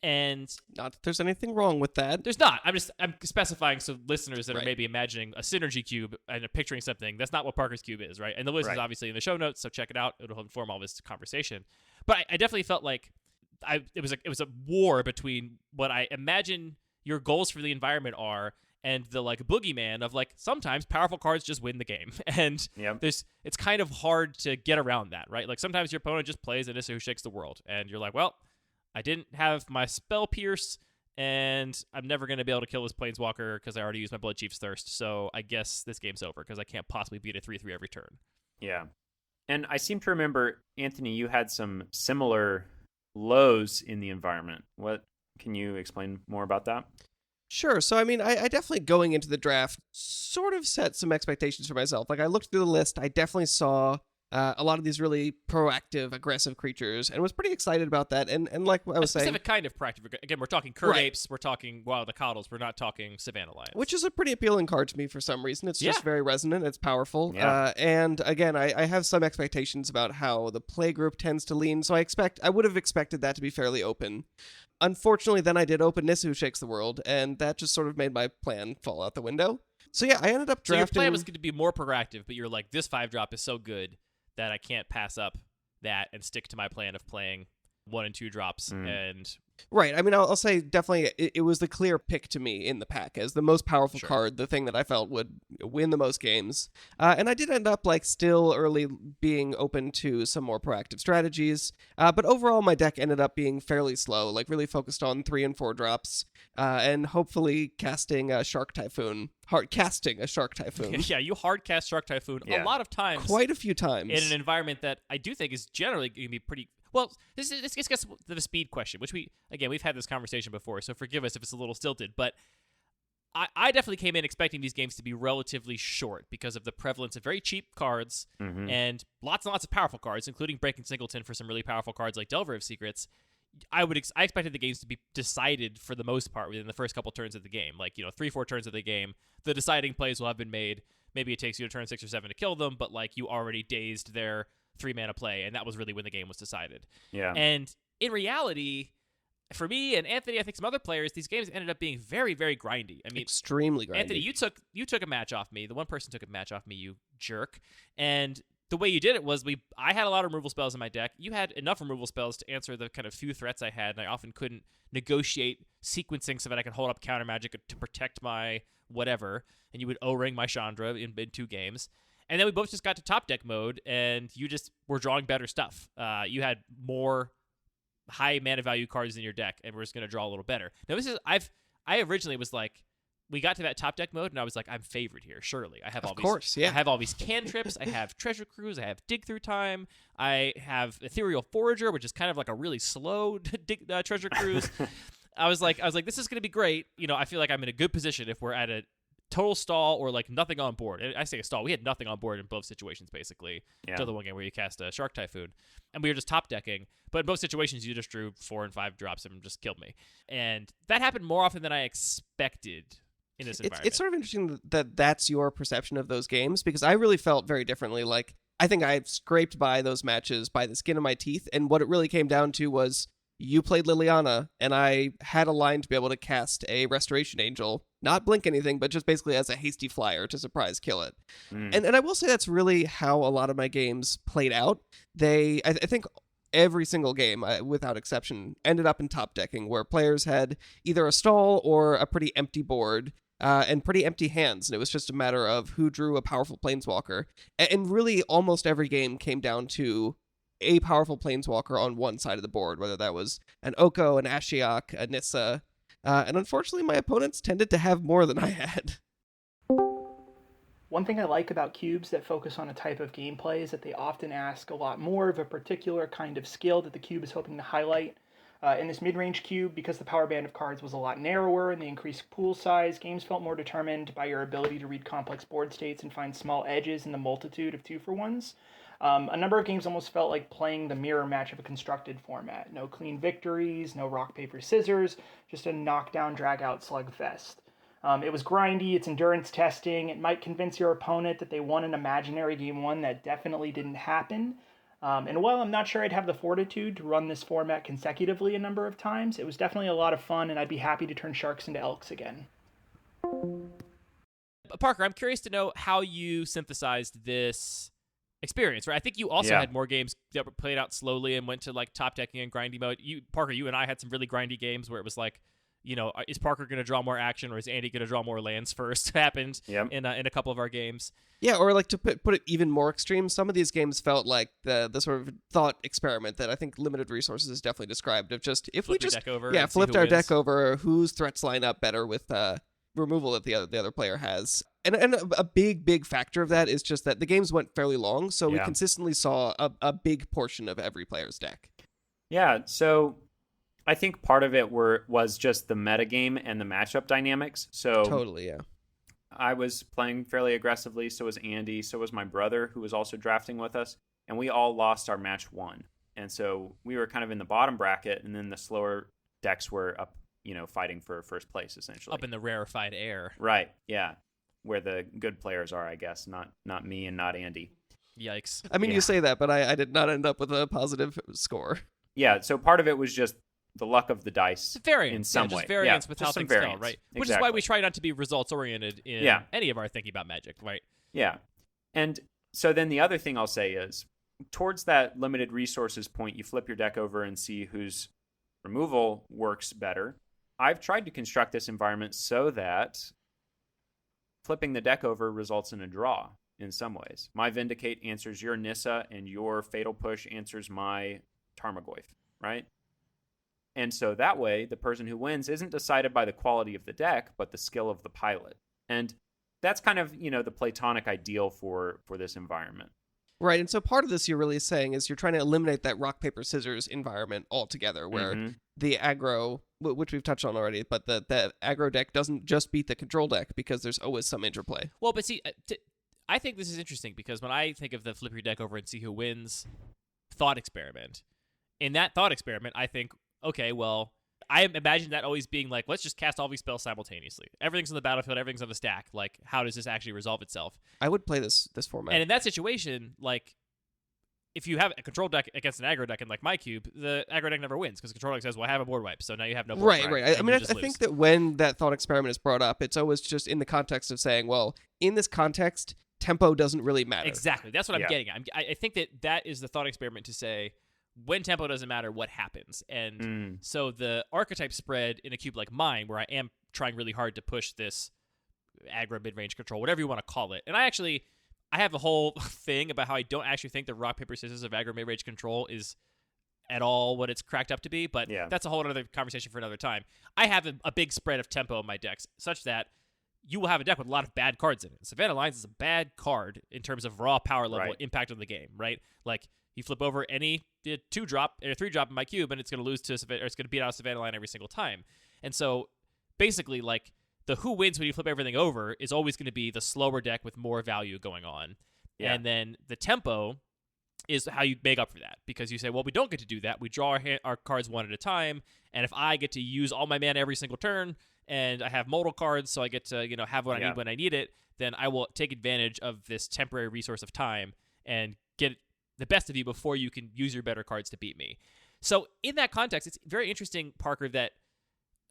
And not that there's anything wrong with that. There's not. I'm specifying so listeners that are maybe imagining a synergy cube and are picturing something. That's not what Parker's Cube is, right? And the list is obviously in the show notes, so check it out. It'll inform all this conversation. But I definitely felt like it was a war between what I imagine your goals for the environment are and the, like, boogeyman of, like, sometimes powerful cards just win the game. And it's kind of hard to get around that, right? Like, sometimes your opponent just plays Anissa Who Shakes the World, and you're like, well, I didn't have my Spell Pierce, and I'm never going to be able to kill this Planeswalker because I already used my Blood Chief's Thirst, so I guess this game's over because I can't possibly beat a 3/3 every turn. Yeah. And I seem to remember, Anthony, you had some similar lows in the environment. What can you explain more about that? Sure. So, I mean, I definitely, going into the draft, sort of set some expectations for myself. Like, I looked through the list, I definitely saw a lot of these really proactive, aggressive creatures, and was pretty excited about that. And like I was saying, a specific kind of proactive. Again, we're talking Curd Apes, we're talking Wild Acoddles, we're not talking Savannah Lions. Which is a pretty appealing card to me for some reason. It's just very resonant, it's powerful. Yeah. And again, I have some expectations about how the play group tends to lean, so I would have expected that to be fairly open. Unfortunately, then I did open Nissa Who Shakes the World, and that just sort of made my plan fall out the window. So yeah, I ended up drafting... So your plan was going to be more proactive, but you're like, this 5-drop is so good that I can't pass up that and stick to my plan of playing 1 and 2 drops. And right. I mean, I'll say definitely it was the clear pick to me in the pack as the most powerful card, the thing that I felt would win the most games. And I did end up, like, still early being open to some more proactive strategies. But overall, my deck ended up being fairly slow, like really focused on 3 and 4 drops, and hopefully casting a Shark Typhoon. Hard-casting a Shark Typhoon. Yeah, you hard-cast Shark Typhoon a lot of times. Quite a few times. In an environment that I do think is generally going to be pretty... Well, this gets to the speed question, which we've had this conversation before, so forgive us if it's a little stilted, but I definitely came in expecting these games to be relatively short because of the prevalence of very cheap cards and lots and lots of powerful cards, including Breaking Singleton for some really powerful cards like Delver of Secrets. I expected the games to be decided for the most part within the first couple turns of the game. Like, 3-4 turns of the game, the deciding plays will have been made. Maybe it takes you to turn 6 or 7 to kill them, but, like, you already dazed their 3-mana play, and that was really when the game was decided. Yeah. And in reality, for me and Anthony, I think some other players, these games ended up being very, very grindy. I mean, extremely grindy. Anthony, you took a match off me. The one person took a match off me, you jerk. And the way you did it was I had a lot of removal spells in my deck. You had enough removal spells to answer the kind of few threats I had, and I often couldn't negotiate sequencing so that I could hold up counter magic to protect my whatever, and you would O-ring my Chandra in 2 games. And then we both just got to top deck mode, and you just were drawing better stuff. You had more high mana value cards in your deck, and we're just going to draw a little better. Now, I originally was like, we got to that top deck mode, and I was like, I'm favored here, surely. I have I have all these cantrips, I have Treasure Cruise, I have Dig Through Time, I have Ethereal Forager, which is kind of like a really slow Treasure Cruise. I was like, this is going to be great. I feel like I'm in a good position if we're at a total stall or like nothing on board. And I say a stall. We had nothing on board in both situations, basically. Until the one game where you cast a Shark Typhoon. And we were just top decking. But in both situations, you just drew 4 and 5 drops and just killed me. And that happened more often than I expected in this environment. It's sort of interesting that that's your perception of those games, because I really felt very differently. Like, I think I scraped by those matches by the skin of my teeth. And what it really came down to was you played Liliana, and I had a line to be able to cast a Restoration Angel, not blink anything, but just basically as a hasty flyer to surprise kill it. And I will say that's really how a lot of my games played out. I think every single game, without exception, ended up in top decking, where players had either a stall or a pretty empty board, and pretty empty hands, and it was just a matter of who drew a powerful Planeswalker. And really, almost every game came down to a powerful Planeswalker on one side of the board, whether that was an Oko, an Ashiok, a Nissa. And unfortunately, my opponents tended to have more than I had. One thing I like about cubes that focus on a type of gameplay is that they often ask a lot more of a particular kind of skill that the cube is hoping to highlight. In this mid-range cube, because the power band of cards was a lot narrower and the increased pool size, games felt more determined by your ability to read complex board states and find small edges in the multitude of 2-for-1s. A number of games almost felt like playing the mirror match of a constructed format. No clean victories, no rock, paper, scissors, just a knockdown, drag-out slugfest. It was grindy, it's endurance testing, it might convince your opponent that they won an imaginary game 1 that definitely didn't happen. And while I'm not sure I'd have the fortitude to run this format consecutively a number of times, it was definitely a lot of fun, and I'd be happy to turn sharks into elks again. Parker, I'm curious to know how you synthesized this experience, right? I think you also had more games that were played out slowly and went to like top decking and grindy mode. Parker, you and I had some really grindy games where it was like, is Parker going to draw more action, or is Andy going to draw more lands first? Happened in a couple of our games. Yeah, or like to put it even more extreme, some of these games felt like the sort of thought experiment that I think Limited Resources is definitely described, of just if we just flipped our deck over, whose threats line up better with removal that the other player has. And a big factor of that is just that the games went fairly long, so we consistently saw a big portion of every player's deck. Yeah, so I think part of it was just the metagame and the matchup dynamics. So totally, yeah. I was playing fairly aggressively, so was Andy, so was my brother, who was also drafting with us, and we all lost our match 1. And so we were kind of in the bottom bracket, and then the slower decks were up, fighting for first place, essentially. Up in the rarefied air. Right, yeah. Where the good players are, I guess, not me and not Andy. Yikes. I mean, you say that, but I did not end up with a positive score. Yeah, so part of it was just the luck of the dice variance, in some way. Just variance with how things fell, right? Which is why we try not to be results-oriented in any of our thinking about Magic, right? Yeah. And so then the other thing I'll say is, towards that limited resources point, you flip your deck over and see whose removal works better. I've tried to construct this environment so that flipping the deck over results in a draw in some ways. My Vindicate answers your Nissa, and your Fatal Push answers my Tarmogoyf, right? And so that way, the person who wins isn't decided by the quality of the deck, but the skill of the pilot. And that's kind of, the Platonic ideal for this environment. Right, and so part of this you're really saying is you're trying to eliminate that rock, paper, scissors environment altogether, where the aggro, which we've touched on already, but the aggro deck doesn't just beat the control deck, because there's always some interplay. Well, but see, I think this is interesting, because when I think of the flip your deck over and see who wins thought experiment, in that thought experiment, I think, okay, well, I imagine that always being like, let's just cast all these spells simultaneously. Everything's on the battlefield, everything's on the stack. Like, how does this actually resolve itself? I would play this format. And in that situation, like, if you have a control deck against an aggro deck in like my cube, the aggro deck never wins, because the control deck says, well, I have a board wipe, so now you have no board wipe. Right. I mean, I think that when that thought experiment is brought up, it's always just in the context of saying, well, in this context, tempo doesn't really matter. Exactly. That's what I'm getting at. I think that is the thought experiment, to say, when tempo doesn't matter, what happens? And so the archetype spread in a cube like mine, where I am trying really hard to push this aggro mid-range control, whatever you want to call it. And I have a whole thing about how I don't actually think the rock, paper, scissors of aggro mid-range control is at all what it's cracked up to be, but Yeah. that's a whole other conversation for another time. I have a big spread of tempo in my decks, such that you will have a deck with a lot of bad cards in it. Savannah Lines is a bad card in terms of raw power level Right. impact on the game, right? Like, you flip over any 2-drop or 3-drop in my cube, and it's going to lose to or it's going to beat out Savannah Line every single time. And so, basically, like, the who wins when you flip everything over is always going to be the slower deck with more value going on. Yeah. And then the tempo is how you make up for that, because you say, well, we don't get to do that. We draw our cards one at a time, and if I get to use all my mana every single turn, and I have modal cards, so I get to have what I need when I need it, then I will take advantage of this temporary resource of time and get the best of you before you can use your better cards to beat me. So in that context, it's very interesting, Parker, that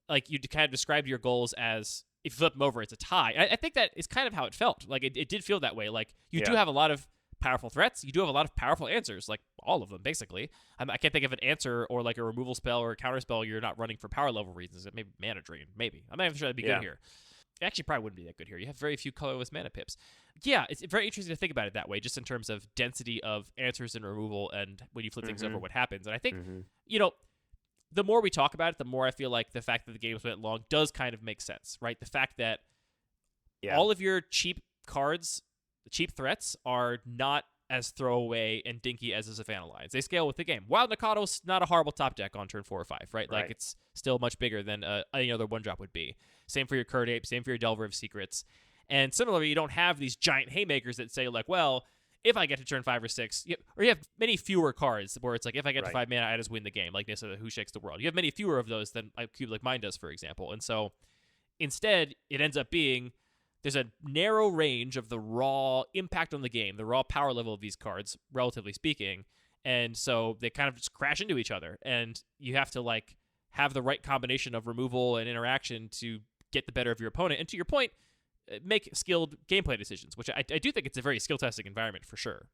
like you kind of described your goals as if you flip them over, it's a tie. I think that is kind of how it felt. Like it did feel that way. Like you do have a lot of powerful threats. You do have a lot of powerful answers, like all of them, basically. I can't think of an answer or like a removal spell or a counter spell you're not running for power level reasons. Maybe Mana Drain, maybe. I'm not even sure that'd be good here. It actually probably wouldn't be that good here. You have very few colorless mana pips. Yeah, it's very interesting to think about it that way, just in terms of density of answers and removal, and when you flip things over, what happens. And I think, the more we talk about it, the more I feel like the fact that the games went long does kind of make sense, right? The fact that all of your cheap cards, cheap threats, are not as throwaway and dinky as the Savannah Lines. They scale with the game. Wild Nakado's not a horrible top deck on turn 4 or 5, right? Like, it's still much bigger than any other 1-drop would be. Same for your Curd Ape, same for your Delver of Secrets. And similarly, you don't have these giant haymakers that say, like, well, if I get to turn 5 or 6, or you have many fewer cards where it's like, if I get to 5 mana, I just win the game, like Nissa, Who Shakes the World. You have many fewer of those than a cube like mine does, for example. And so instead, it ends up being there's a narrow range of the raw impact on the game, the raw power level of these cards, relatively speaking. And so they kind of just crash into each other. And you have to, like, have the right combination of removal and interaction to get the better of your opponent. And to your point, make skilled gameplay decisions, which I do think it's a very skill-testing environment for sure.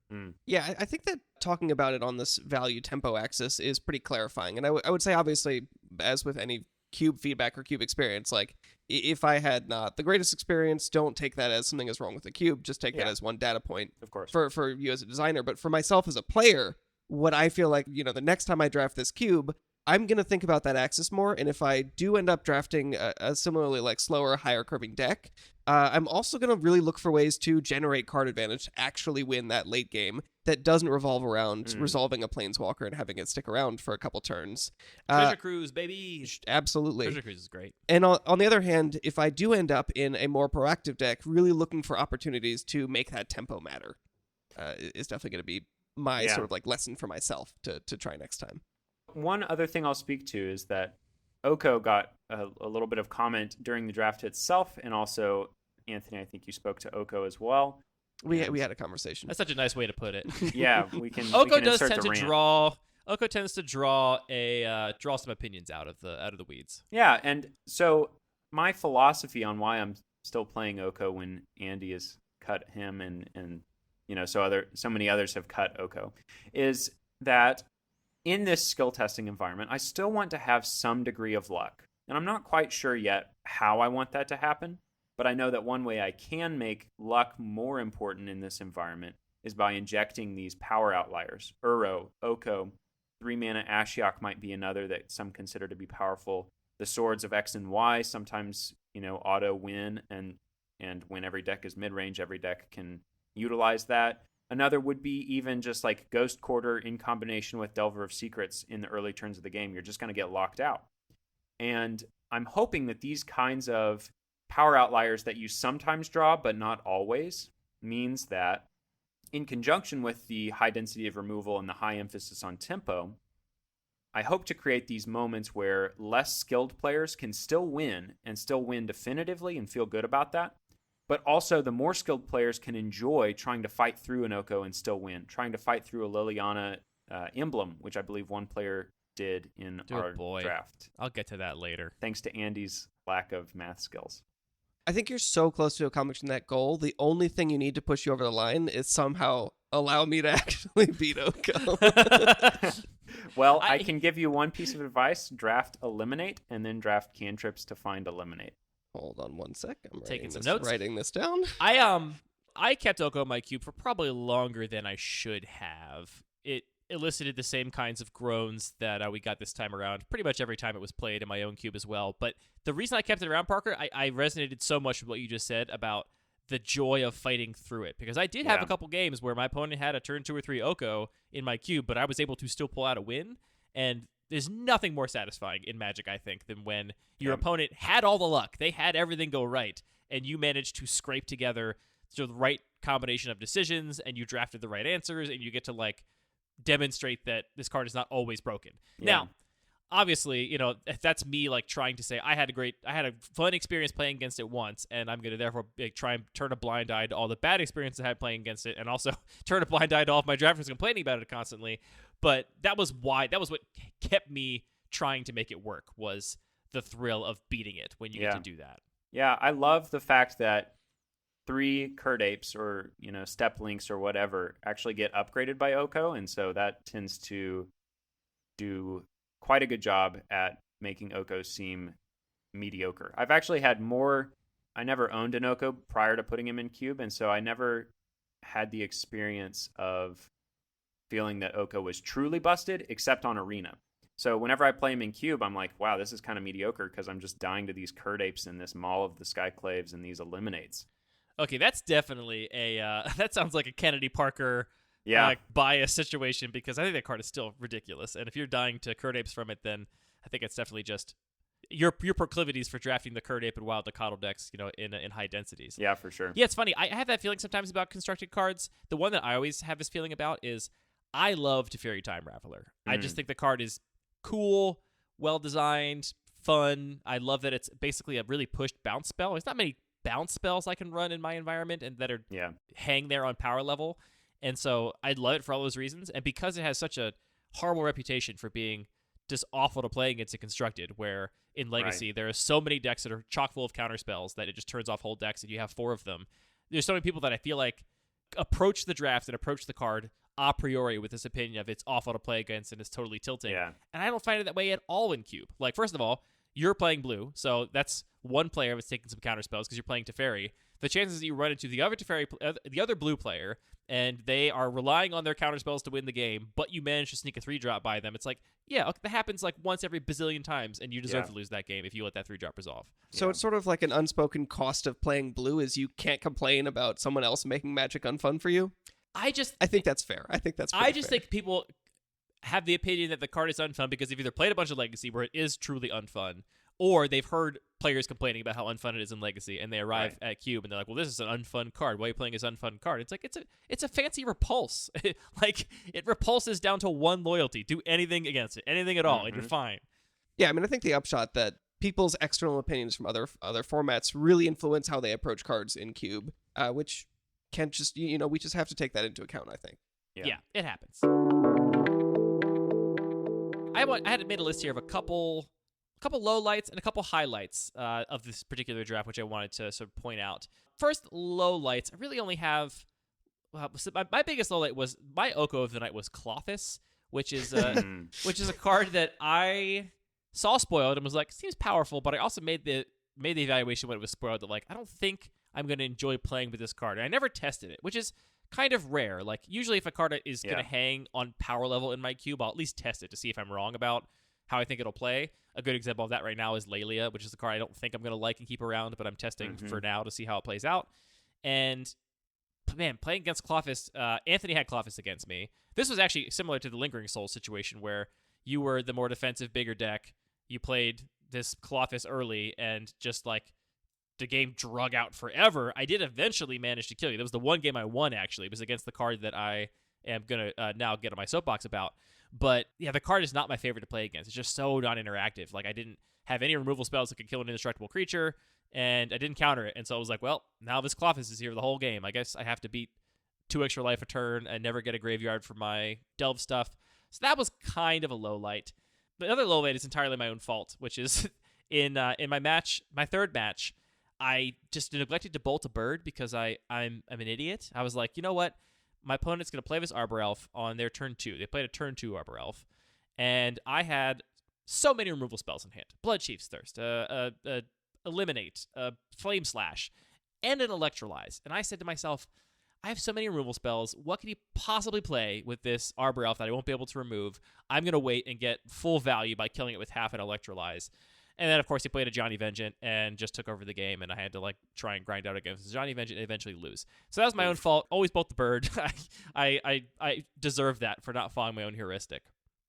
Yeah, I think that talking about it on this value tempo axis is pretty clarifying. And I would say, obviously, as with any cube feedback or cube experience, like, if I had not the greatest experience, don't take that as something is wrong with the cube. Just take that as one data point, of course, for you as a designer. But for myself as a player, what I feel like, the next time I draft this cube, I'm going to think about that axis more. And if I do end up drafting a similarly, like, slower, higher curving deck, I'm also going to really look for ways to generate card advantage to actually win that late game that doesn't revolve around resolving a Planeswalker and having it stick around for a couple turns. Treasure Cruise, baby! Absolutely. Treasure Cruise is great. And on the other hand, if I do end up in a more proactive deck, really looking for opportunities to make that tempo matter is definitely going to be my sort of, like, lesson for myself to try next time. One other thing I'll speak to is that Oko got a little bit of comment during the draft itself, and also, Anthony, I think you spoke to Oko as well. We had a conversation. That's such a nice way to put it. Yeah, we can. Oko does tend to draw. Oko tends to draw some opinions out of the weeds. Yeah, and so my philosophy on why I'm still playing Oko when Andy has cut him and so many others have cut Oko is that in this skill testing environment, I still want to have some degree of luck. And I'm not quite sure yet how I want that to happen, but I know that one way I can make luck more important in this environment is by injecting these power outliers. Uro, Oko, 3-mana Ashiok might be another that some consider to be powerful. The Swords of X and Y sometimes, auto win, and when every deck is mid-range, every deck can utilize that. Another would be even just like Ghost Quarter in combination with Delver of Secrets in the early turns of the game. You're just going to get locked out. And I'm hoping that these kinds of power outliers that you sometimes draw, but not always, means that in conjunction with the high density of removal and the high emphasis on tempo, I hope to create these moments where less skilled players can still win and still win definitively and feel good about that. But also the more skilled players can enjoy trying to fight through an Oko and still win, trying to fight through a Liliana emblem, which I believe one player did in our draft. I'll get to that later. Thanks to Andy's lack of math skills. I think you're so close to accomplishing that goal. The only thing you need to push you over the line is somehow allow me to actually beat Oko. Well, I can give you one piece of advice. Draft Eliminate, and then draft cantrips to find Eliminate. Hold on one sec. I'm taking some notes. Writing this down. I kept Oko in my cube for probably longer than I should have. elicited the same kinds of groans that we got this time around. Pretty much every time it was played in my own cube as well. But the reason I kept it around, Parker, I resonated so much with what you just said about the joy of fighting through it. Because I did have a couple games where my opponent had a turn 2 or 3 Oko in my cube, but I was able to still pull out a win. And there's nothing more satisfying in Magic, I think, than when your opponent had all the luck. They had everything go right, and you managed to scrape together the right combination of decisions, and you drafted the right answers, and you get to, like, demonstrate that this card is not always broken. Now, obviously, you know, if that's me, like, trying to say I had a fun experience playing against it once, and I'm going to therefore try and turn a blind eye to all the bad experiences I had playing against it, and also turn a blind eye to all of my drafters complaining about it constantly. But that was what kept me trying to make it work, was the thrill of beating it when you get to do that. Yeah, I love the fact that 3 Curd Apes or, you know, Step Links or whatever actually get upgraded by Oko, and so that tends to do quite a good job at making Oko seem mediocre. I've actually had more... I never owned an Oko prior to putting him in Cube, and so I never had the experience of feeling that Oko was truly busted, except on Arena. So whenever I play him in Cube, I'm like, wow, this is kind of mediocre because I'm just dying to these Curd Apes and this Maul of the Skyclaves and these Eliminates. Okay, that's definitely that sounds like a Kennedy Parker bias situation, because I think that card is still ridiculous. And if you're dying to Curd Apes from it, then I think it's definitely just your proclivities for drafting the Curd Ape and Wild Decadal decks, you know, in high densities. Yeah, for sure. Yeah, it's funny. I have that feeling sometimes about constructed cards. The one that I always have this feeling about is I love Teferi Time Raveler. I just think the card is cool, well-designed, fun. I love that it's basically a really pushed bounce spell. There's not many bounce spells I can run in my environment and that are hang there on power level. And so I love it for all those reasons. And because it has such a horrible reputation for being just awful to play against in Constructed, where in Legacy there are so many decks that are chock full of counter spells that it just turns off whole decks and you have 4 of them. There's so many people that I feel like approach the draft and approach the card a priori with this opinion of it's awful to play against and it's totally tilting. Yeah. And I don't find it that way at all in Cube. Like, first of all, you're playing blue, so that's one player that's taking some counter spells because you're playing Teferi. The chances that you run into the other the other blue player, and they are relying on their counter spells to win the game, but you manage to sneak a 3-drop by them. It's like, that happens like once every bazillion times, and you deserve to lose that game if you let that 3-drop resolve. So it's sort of like an unspoken cost of playing blue is you can't complain about someone else making Magic unfun for you. I think that's fair. I think think people have the opinion that the card is unfun because they've either played a bunch of Legacy where it is truly unfun, or they've heard players complaining about how unfun it is in Legacy, and they arrive at Cube and they're like, well, this is an unfun card. Why are you playing this unfun card? It's like, it's a fancy repulse. Like, it repulses down to 1 loyalty. Do anything against it, anything at all, and you're fine. Yeah, I mean, I think the upshot that people's external opinions from other formats really influence how they approach cards in Cube, which can just, we just have to take that into account, I think. Yeah, it happens. I had made a list here of a couple lowlights and a couple highlights of this particular draft, which I wanted to sort of point out. First, lowlights. I really only have... my biggest lowlight was... My Oko of the night was Clothis, which is a card that I saw spoiled and was like, seems powerful, but I also made the evaluation when it was spoiled that, like, I don't think I'm going to enjoy playing with this card. And I never tested it, which is kind of rare. Like, usually if a card is going to hang on power level in my cube, I'll at least test it to see if I'm wrong about how I think it'll play. A good example of that right now is Lelia, which is a card I don't think I'm going to like and keep around, but I'm testing for now to see how it plays out. And, man, playing against Clothis, Anthony had Clothis against me. This was actually similar to the Lingering Souls situation where you were the more defensive, bigger deck. You played this Clothis early and just, like, the game drug out forever. I did eventually manage to kill you. That was the one game I won, actually. It was against the card that I am going to now get on my soapbox about. But, yeah, the card is not my favorite to play against. It's just so non-interactive. Like, I didn't have any removal spells that could kill an indestructible creature, and I didn't counter it. And so I was like, well, now this Clothis is here the whole game. I guess I have to beat 2 extra life a turn and never get a graveyard for my delve stuff. So that was kind of a low light. The other low light is entirely my own fault, which is in my third match, I just neglected to bolt a bird because I'm an idiot. I was like, you know what? My opponent's going to play this Arbor Elf on their turn 2. They played a turn 2 Arbor Elf. And I had so many removal spells in hand. Bloodchief's Thirst, Eliminate, Flame Slash, and an Electrolyze. And I said to myself, I have so many removal spells. What can he possibly play with this Arbor Elf that I won't be able to remove? I'm going to wait and get full value by killing it with half an Electrolyze. And then, of course, he played a Johnny Vengeant and just took over the game, and I had to like try and grind out against Johnny Vengeant and eventually lose. So that was my own fault. Always bolt the bird. I deserve that for not following my own heuristic.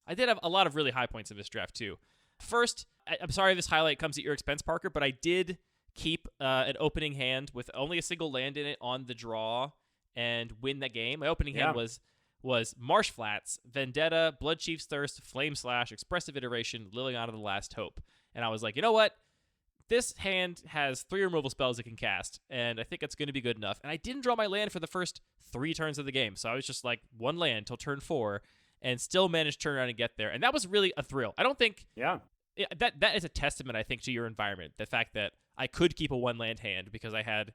I did have a lot of really high points in this draft, too. First, I'm sorry this highlight comes at your expense, Parker, but I did keep an opening hand with only a single land in it on the draw and win that game. My opening hand was Marsh Flats, Vendetta, Blood Chief's Thirst, Flame Slash, Expressive Iteration, Liliana the Last Hope. And I was like, you know what? This hand has 3 removal spells it can cast, and I think it's going to be good enough. And I didn't draw my land for the first 3 turns of the game, so I was just like 1 land till turn 4, and still managed to turn around and get there. And that was really a thrill. I don't think... Yeah. That is a testament, I think, to your environment. The fact that I could keep a 1-land hand because I had...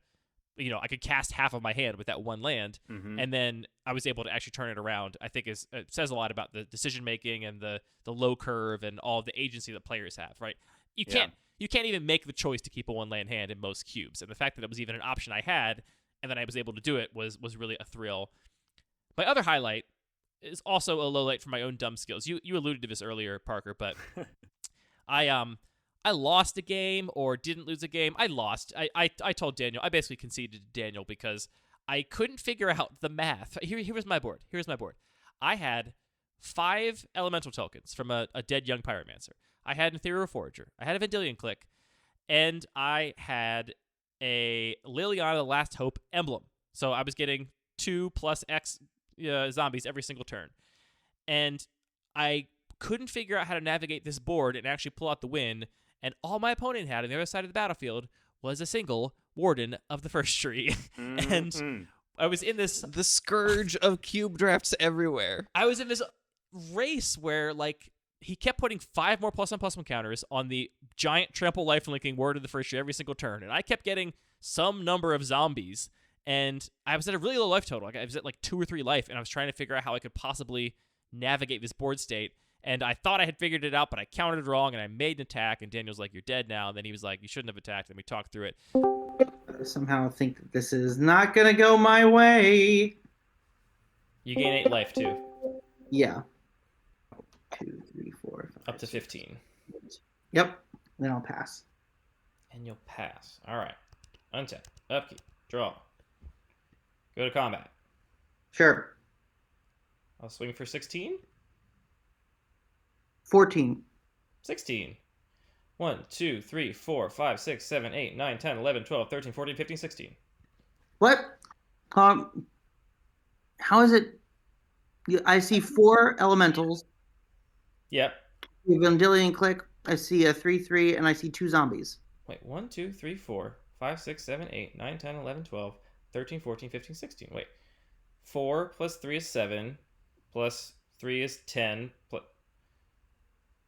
I could cast half of my hand with that 1 land, and then I was able to actually turn it around. I think it says a lot about the decision making and the low curve and all the agency that players have. Right? You can't even make the choice to keep a 1-land hand in most cubes, and the fact that it was even an option I had, and then I was able to do it was really a thrill. My other highlight is also a low light for my own dumb skills. You alluded to this earlier, Parker, but I lost a game or didn't lose a game. I lost. I told Daniel. I basically conceded to Daniel because I couldn't figure out the math. Here was my board. Here's my board. I had 5 elemental tokens from a dead young pyromancer. I had an Ethereal Forager. I had a Vendilion Click. And I had a Liliana the Last Hope emblem. So I was getting 2 plus X zombies every single turn. And I couldn't figure out how to navigate this board and actually pull out the win. And all my opponent had on the other side of the battlefield was a single Warden of the First Tree. And I was in this... The scourge of cube drafts everywhere. I was in this race where, like, he kept putting 5 more +1/+1 counters on the giant trample lifelinking Warden of the First Tree every single turn. And I kept getting some number of zombies. And I was at a really low life total. Like, I was at, like, 2 or 3 life. And I was trying to figure out how I could possibly navigate this board state. And I thought I had figured it out, but I countered wrong, and I made an attack, and Daniel's like, you're dead now. And then he was like, you shouldn't have attacked. And we talked through it. I somehow think that this is not going to go my way. You gain 8 life, too. Yeah. 2, 3, 4, 5, Up to 15. Yep. Then I'll pass. And you'll pass. All right. Untap. Upkeep. Draw. Go to combat. Sure. I'll swing for 16. 14. 16. 1, 2, 3, 4, 5, 6, 7, 8, 9, 10, 11, 12, 13, 14, 15, 16. What? How is it? I see 4 elementals. Yep. Vendilion Click. I see a 3/3, and I see 2 zombies. Wait, 1, 2, 3, 4, 5, 6, 7, 8, 9, 10, 11, 12, 13, 14, 15, 16. Wait. 4 plus 3 is 7, plus 3 is 10, plus...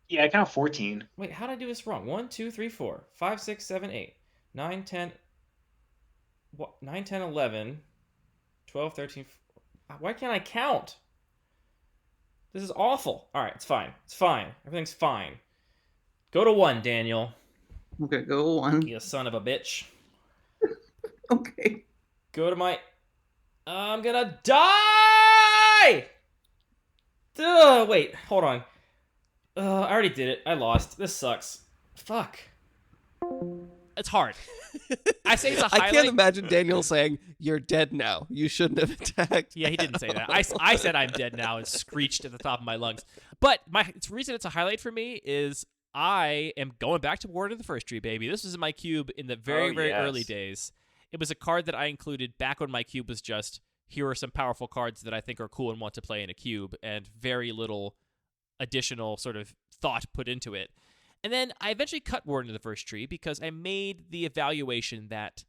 Yeah, I count 14. Wait, how did I do this wrong? 1, 2, 3, 4, 5, 6, 7, 8, 9, 10... What? 9, 10, 11, 12, 13... Why can't I count? This is awful. All right, it's fine. It's fine. Everything's fine. Go to 1, Daniel. Okay, go 1. You son of a bitch. Okay. Go to my... I'm gonna die! Wait, hold on. I already did it. I lost. This sucks. Fuck. It's hard. I say it's a highlight. I can't imagine Daniel saying, you're dead now. You shouldn't have attacked. Yeah, he didn't say that. I said I'm dead now and screeched at the top of my lungs. But the reason it's a highlight for me is I am going back to Warden of the First Tree, baby. This was in my cube in the very early days. It was a card that I included back when my cube was just, here are some powerful cards that I think are cool and want to play in a cube, and very little additional sort of thought put into it. And then I eventually cut Warden of the First Tree because I made the evaluation that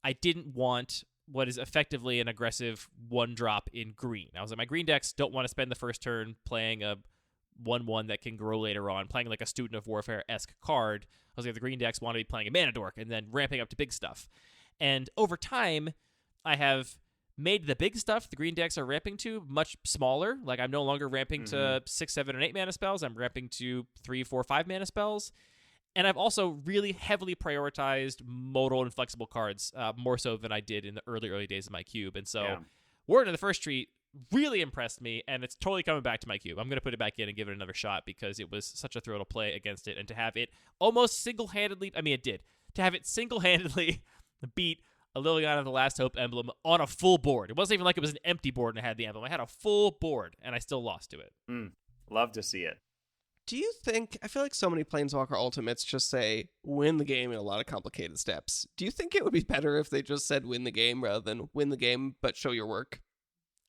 I didn't want what is effectively an aggressive 1-drop in green. I was like, my green decks don't want to spend the first turn playing a 1/1 that can grow later on, playing like a Student of Warfare-esque card. I was like, the green decks want to be playing a Mana Dork and then ramping up to big stuff. And over time, I have made the big stuff the green decks are ramping to much smaller. Like, I'm no longer ramping to 6, 7, and 8 mana spells. I'm ramping to 3, 4, 5 mana spells. And I've also really heavily prioritized modal and flexible cards, more so than I did in the early days of my cube. And so Warden of the First Tree really impressed me, and it's totally coming back to my cube. I'm going to put it back in and give it another shot because it was such a thrill to play against it, and to have it almost single-handedly, I mean, it did, to have it single-handedly beat a Liliana of the Last Hope emblem on a full board. It wasn't even like it was an empty board and I had the emblem. I had a full board, and I still lost to it. Love to see it. Do you think, I feel like so many Planeswalker Ultimates just say, win the game in a lot of complicated steps. Do you think it would be better if they just said win the game rather than win the game but show your work?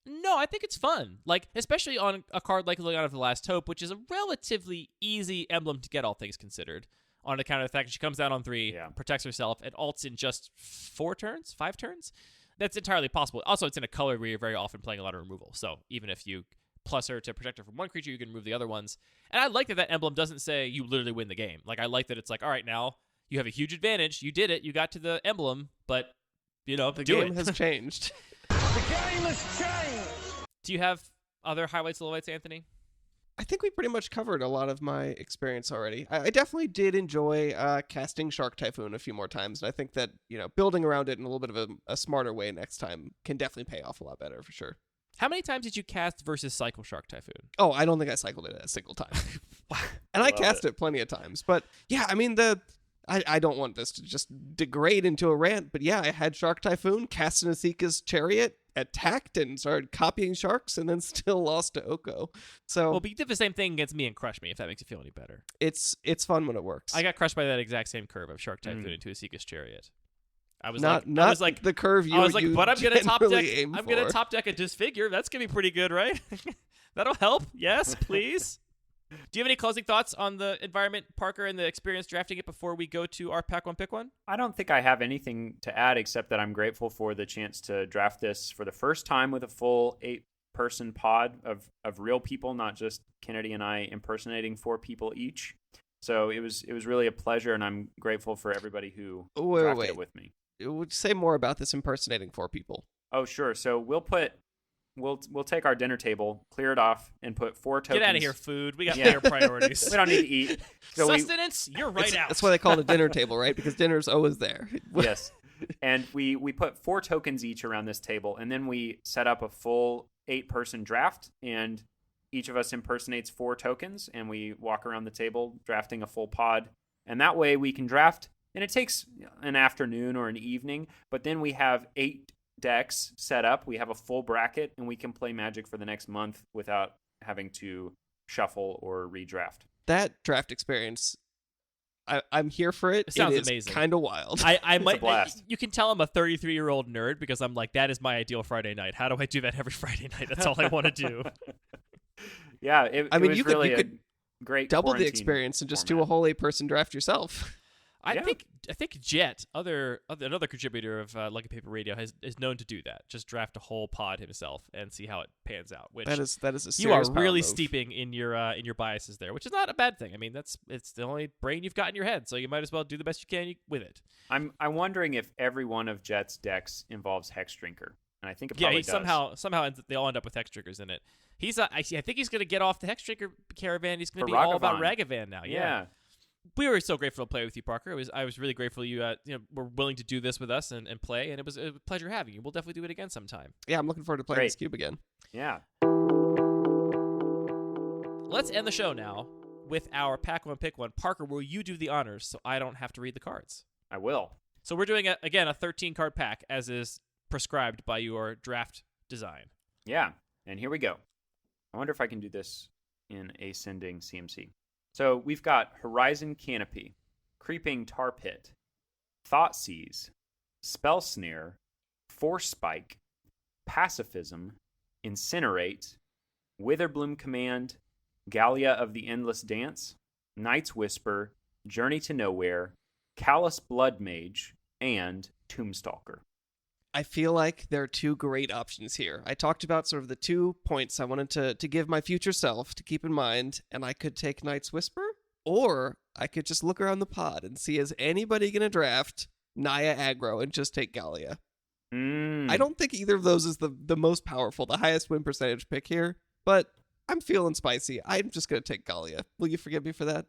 No, I think it's fun. Like, especially on a card like Liliana of the Last Hope, which is a relatively easy emblem to get, all things considered. On account of the fact that she comes down on 3, protects herself, and ults in just 5 turns? That's entirely possible. Also, it's in a color where you're very often playing a lot of removal. So even if you plus her to protect her from one creature, you can remove the other ones. And I like that emblem doesn't say you literally win the game. Like, I like that it's like, all right, now you have a huge advantage. You did it. You got to the emblem, but, the game has changed. The game has changed! Do you have other highlights, lowlights, Anthony? I think we pretty much covered a lot of my experience already. I definitely did enjoy casting Shark Typhoon a few more times, and I think that, building around it in a little bit of a smarter way next time can definitely pay off a lot better, for sure. How many times did you cast versus cycle Shark Typhoon? Oh, I don't think I cycled it a single time. And I cast it plenty of times. But yeah, I mean, I don't want this to just degrade into a rant, but yeah, I had Shark Typhoon, cast an Asika's Chariot, attacked and started copying sharks, and then still lost to Oko. So, well, but you did the same thing against me and crushed me, if that makes you feel any better. It's fun when it works. I got crushed by that exact same curve of Shark Typhoon into Asika's Chariot. I was not like the curve you. I was like, but I'm gonna top deck. I'm gonna top deck a Disfigure. That's gonna be pretty good, right? That'll help. Yes, please. Do you have any closing thoughts on the environment, Parker, and the experience drafting it before we go to our Pack 1 Pick 1? I don't think I have anything to add except that I'm grateful for the chance to draft this for the first time with a full 8-person pod of real people, not just Kennedy and I impersonating 4 people each. So it was really a pleasure, and I'm grateful for everybody who drafted it with me. Would you say more about this impersonating 4 people? Oh, sure. So we'll take our dinner table, clear it off, and put 4 tokens. Get out of here, food. We got bigger priorities. We don't need to eat. So Sustenance, you're right out. That's why they call it a dinner table, right? Because dinner's always there. Yes. And we put 4 tokens each around this table, and then we set up a full 8-person draft, and each of us impersonates 4 tokens, and we walk around the table drafting a full pod. And that way we can draft, and it takes an afternoon or an evening, but then we have 8 decks set up. We have a full bracket, and we can play Magic for the next month without having to shuffle or redraft. That draft experience, I'm here for it. It sounds amazing. Kind of wild. I might. You can tell I'm a 33-year-old nerd because I'm like, that is my ideal Friday night. How do I do that every Friday night? That's all I want to do. Yeah, it was really a great double the experience and just do a whole 8-person draft yourself. I think Jet, another contributor of Lucky Paper Radio, is known to do that. Just draft a whole pod himself and see how it pans out. Which that is a serious you are really move. steeping in your biases there, which is not a bad thing. I mean, it's the only brain you've got in your head, so you might as well do the best you can with it. I'm wondering if every one of Jet's decks involves Hex Drinker, and I think it probably does. Somehow they all end up with Hex Drinkers in it. I think he's going to get off the Hex Drinker caravan. He's going to be all about Ragavan now. Yeah. We were so grateful to play with you, Parker. I was really grateful you were willing to do this with us and play, and it was a pleasure having you. We'll definitely do it again sometime. Yeah, I'm looking forward to playing this cube again. Yeah. Let's end the show now with our Pack 1 Pick 1. Parker, will you do the honors so I don't have to read the cards? I will. So we're doing, a 13-card pack, as is prescribed by your draft design. Yeah, and here we go. I wonder if I can do this in ascending CMC. So we've got Horizon Canopy, Creeping Tar Pit, Thoughtseize, Spell Snare, Force Spike, Pacifism, Incinerate, Witherbloom Command, Gallia of the Endless Dance, Night's Whisper, Journey to Nowhere, Callous Blood Mage, and Tombstalker. I feel like there are 2 great options here. I talked about sort of the 2 points I wanted to give my future self to keep in mind, and I could take Night's Whisper, or I could just look around the pod and see, is anybody going to draft Naya aggro and just take Gallia? I don't think either of those is the most powerful, the highest win percentage pick here, but I'm feeling spicy. I'm just going to take Gallia. Will you forgive me for that?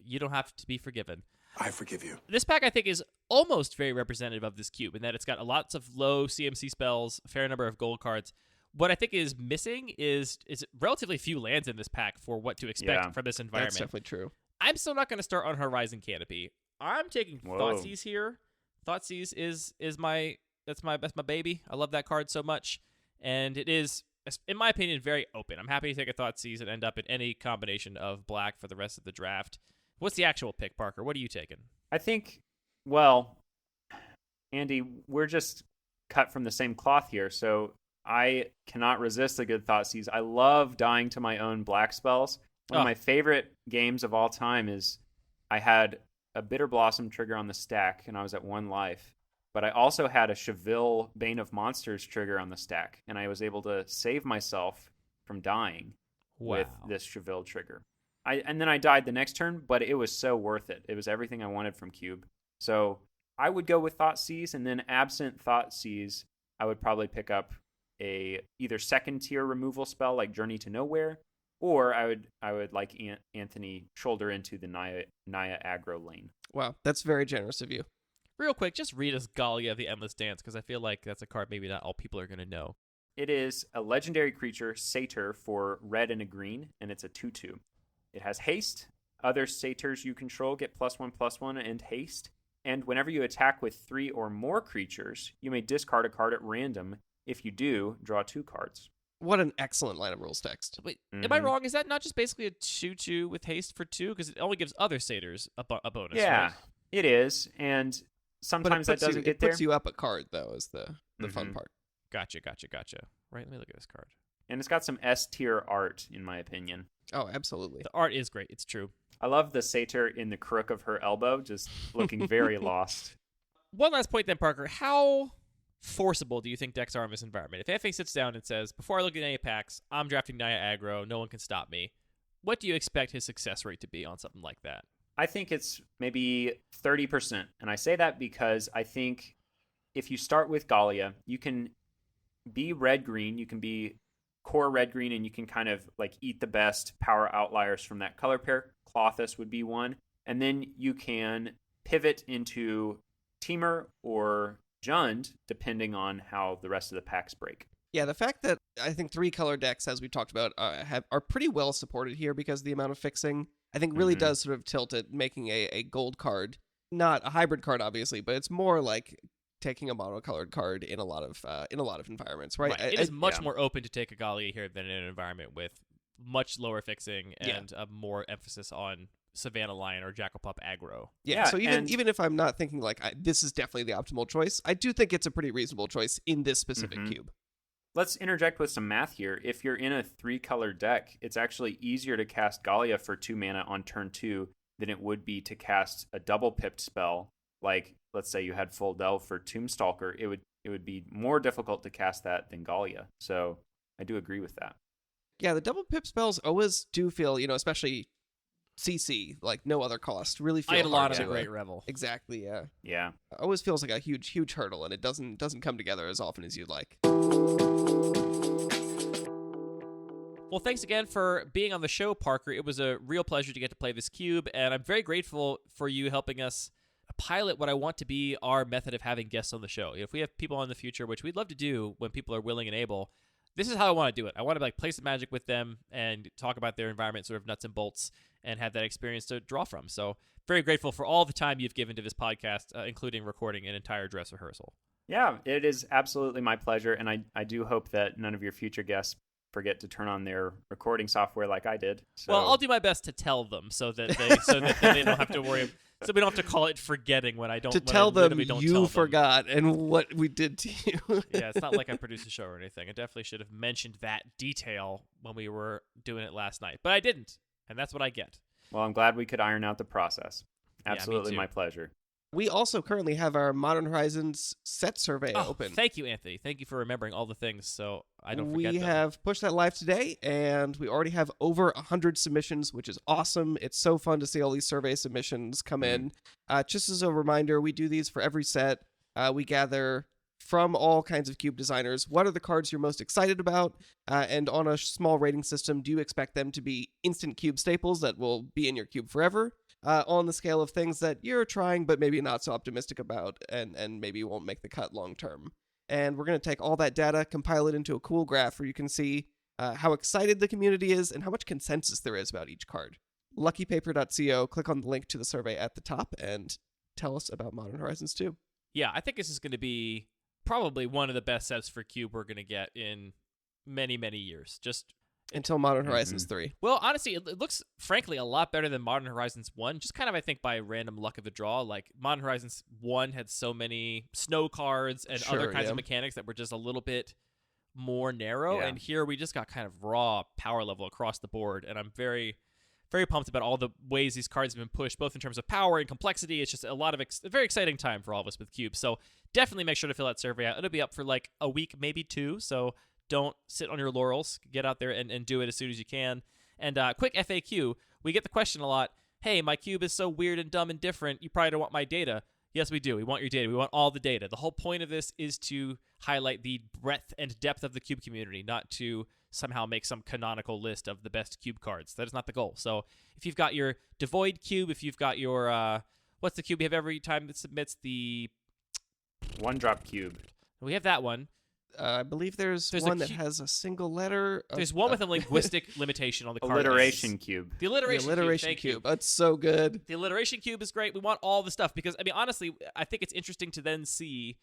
You don't have to be forgiven. I forgive you. This pack, I think, is almost very representative of this cube in that it's got lots of low CMC spells, a fair number of gold cards. What I think is missing is relatively few lands in this pack for what to expect from this environment. That's definitely true. I'm still not going to start on Horizon Canopy. I'm taking Thoughtseize here. Thoughtseize is my baby. I love that card so much, and it is, in my opinion, very open. I'm happy to take a Thoughtseize and end up in any combination of black for the rest of the draft. What's the actual pick, Parker? What are you taking? I think, well, Andy, we're just cut from the same cloth here, so I cannot resist a good Thoughtseize. I love dying to my own black spells. One of my favorite games of all time is I had a Bitter Blossom trigger on the stack, and I was at 1 life. But I also had a Cheville Bane of Monsters trigger on the stack, and I was able to save myself from dying with this Cheville trigger. And then I died the next turn, but it was so worth it. It was everything I wanted from Cube. So I would go with Thoughtseize, and then absent Thoughtseize, I would probably pick up a either second tier removal spell like Journey to Nowhere, or I would like Anthony shoulder into the Naya aggro lane. Wow, that's very generous of you. Real quick, just read us Galia the Endless Dance, because I feel like that's a card maybe not all people are going to know. It is a legendary creature, Satyr, for red and a green, and it's a 2/2. It has haste. Other satyrs you control get +1/+1 and haste. And whenever you attack with 3 or more creatures, you may discard a card at random. If you do, draw 2 cards. What an excellent line of rules text. Wait, am I wrong? Is that not just basically a 2/2 with haste for 2? Because it only gives other satyrs a bonus, Yeah, right? it is. And sometimes that doesn't get there. It puts you up a card, though, is the fun part. Gotcha. Right, let me look at this card. And it's got some S-tier art, in my opinion. Oh, absolutely. The art is great. It's true. I love the satyr in the crook of her elbow, just looking very lost. One last point then, Parker. How forcible do you think decks are in this environment? If FA sits down and says, before I look at any packs, I'm drafting Naya aggro, no one can stop me, what do you expect his success rate to be on something like that? I think it's maybe 30%. And I say that because I think if you start with Galia, you can be red-green, you can be core red-green, and you can kind of like eat the best power outliers from that color pair. Clothis would be one. And then you can pivot into Teamer or Jund, depending on how the rest of the packs break. Yeah, the fact that I think 3-color decks, as we've talked about, are pretty well supported here because the amount of fixing, I think, really does sort of tilt it, making a gold card, not a hybrid card, obviously, but it's more like taking a monocolored card in a lot of environments, right? It is much more open to take a Galia here than in an environment with much lower fixing and more emphasis on Savannah Lion or Jackalpup aggro. Yeah, so even if I'm not thinking like this is definitely the optimal choice, I do think it's a pretty reasonable choice in this specific cube. Let's interject with some math here. If you're in a 3-color deck, it's actually easier to cast Galia for 2 mana on turn 2 than it would be to cast a double pipped spell. Like, let's say you had Full Delve for Tombstalker, it would be more difficult to cast that than Galia. So I do agree with that. Yeah, the double pip spells always do feel, especially CC, like no other cost, really feel Eidolon hard is a great revel. Exactly, yeah. Yeah. It always feels like a huge hurdle, and it doesn't come together as often as you'd like. Well, thanks again for being on the show, Parker. It was a real pleasure to get to play this cube, and I'm very grateful for you helping us pilot what I want to be our method of having guests on the show. If we have people in the future, which we'd love to do when people are willing and able, this is how I want to do it. I want to play some Magic with them and talk about their environment, sort of nuts and bolts, and have that experience to draw from. So very grateful for all the time you've given to this podcast, including recording an entire dress rehearsal. Yeah, it is absolutely my pleasure, and I do hope that none of your future guests forget to turn on their recording software like I did. So. Well, I'll do my best to tell them so that they don't have to worry. So we don't have to call it forgetting when I don't. To tell them you forgot forgot and what we did to you. Yeah, it's not like I produced a show or anything. I definitely should have mentioned that detail when we were doing it last night, but I didn't, and that's what I get. Well, I'm glad we could iron out the process. Absolutely, me too. My pleasure. We also currently have our Modern Horizons set survey open. Thank you, Anthony. Thank you for remembering all the things so I don't forget them. We have pushed that live today, and we already have over 100 submissions, which is awesome. It's so fun to see all these survey submissions come in. Just as a reminder, we do these for every set. We gather from all kinds of cube designers. What are the cards you're most excited about? And on a small rating system, do you expect them to be instant cube staples that will be in your cube forever? on the scale of things that you're trying but maybe not so optimistic about and maybe won't make the cut long term. And we're going to take all that data, compile it into a cool graph where you can see how excited the community is and how much consensus there is about each card. LuckyPaper.co, click on the link to the survey at the top and tell us about Modern Horizons 2. Yeah, I think this is going to be probably one of the best sets for Cube we're going to get in many, many years. Just until Modern Horizons 3. Well, honestly, it looks, frankly, a lot better than Modern Horizons 1, just kind of, I think, by random luck of the draw. Like, Modern Horizons 1 had so many snow cards and other kinds of mechanics that were just a little bit more narrow, and here we just got kind of raw power level across the board, and I'm very, very pumped about all the ways these cards have been pushed, both in terms of power and complexity. It's just a lot of a very exciting time for all of us with Cube, so definitely make sure to fill that survey out. It'll be up for like a week, maybe 2, so don't sit on your laurels. Get out there and do it as soon as you can. And quick FAQ, we get the question a lot, hey, my cube is so weird and dumb and different, you probably don't want my data. Yes, we do. We want your data. We want all the data. The whole point of this is to highlight the breadth and depth of the cube community, not to somehow make some canonical list of the best cube cards. That is not the goal. So if you've got your devoid cube, if you've got your, what's the cube you have every time it submits? The one-drop cube. We have that one. I believe there's one that has a single letter. There's one with a linguistic limitation on the card. Alliteration cube. The alliteration cube. That's so good. The alliteration cube is great. We want all the stuff because, I mean, honestly, I think it's interesting to then see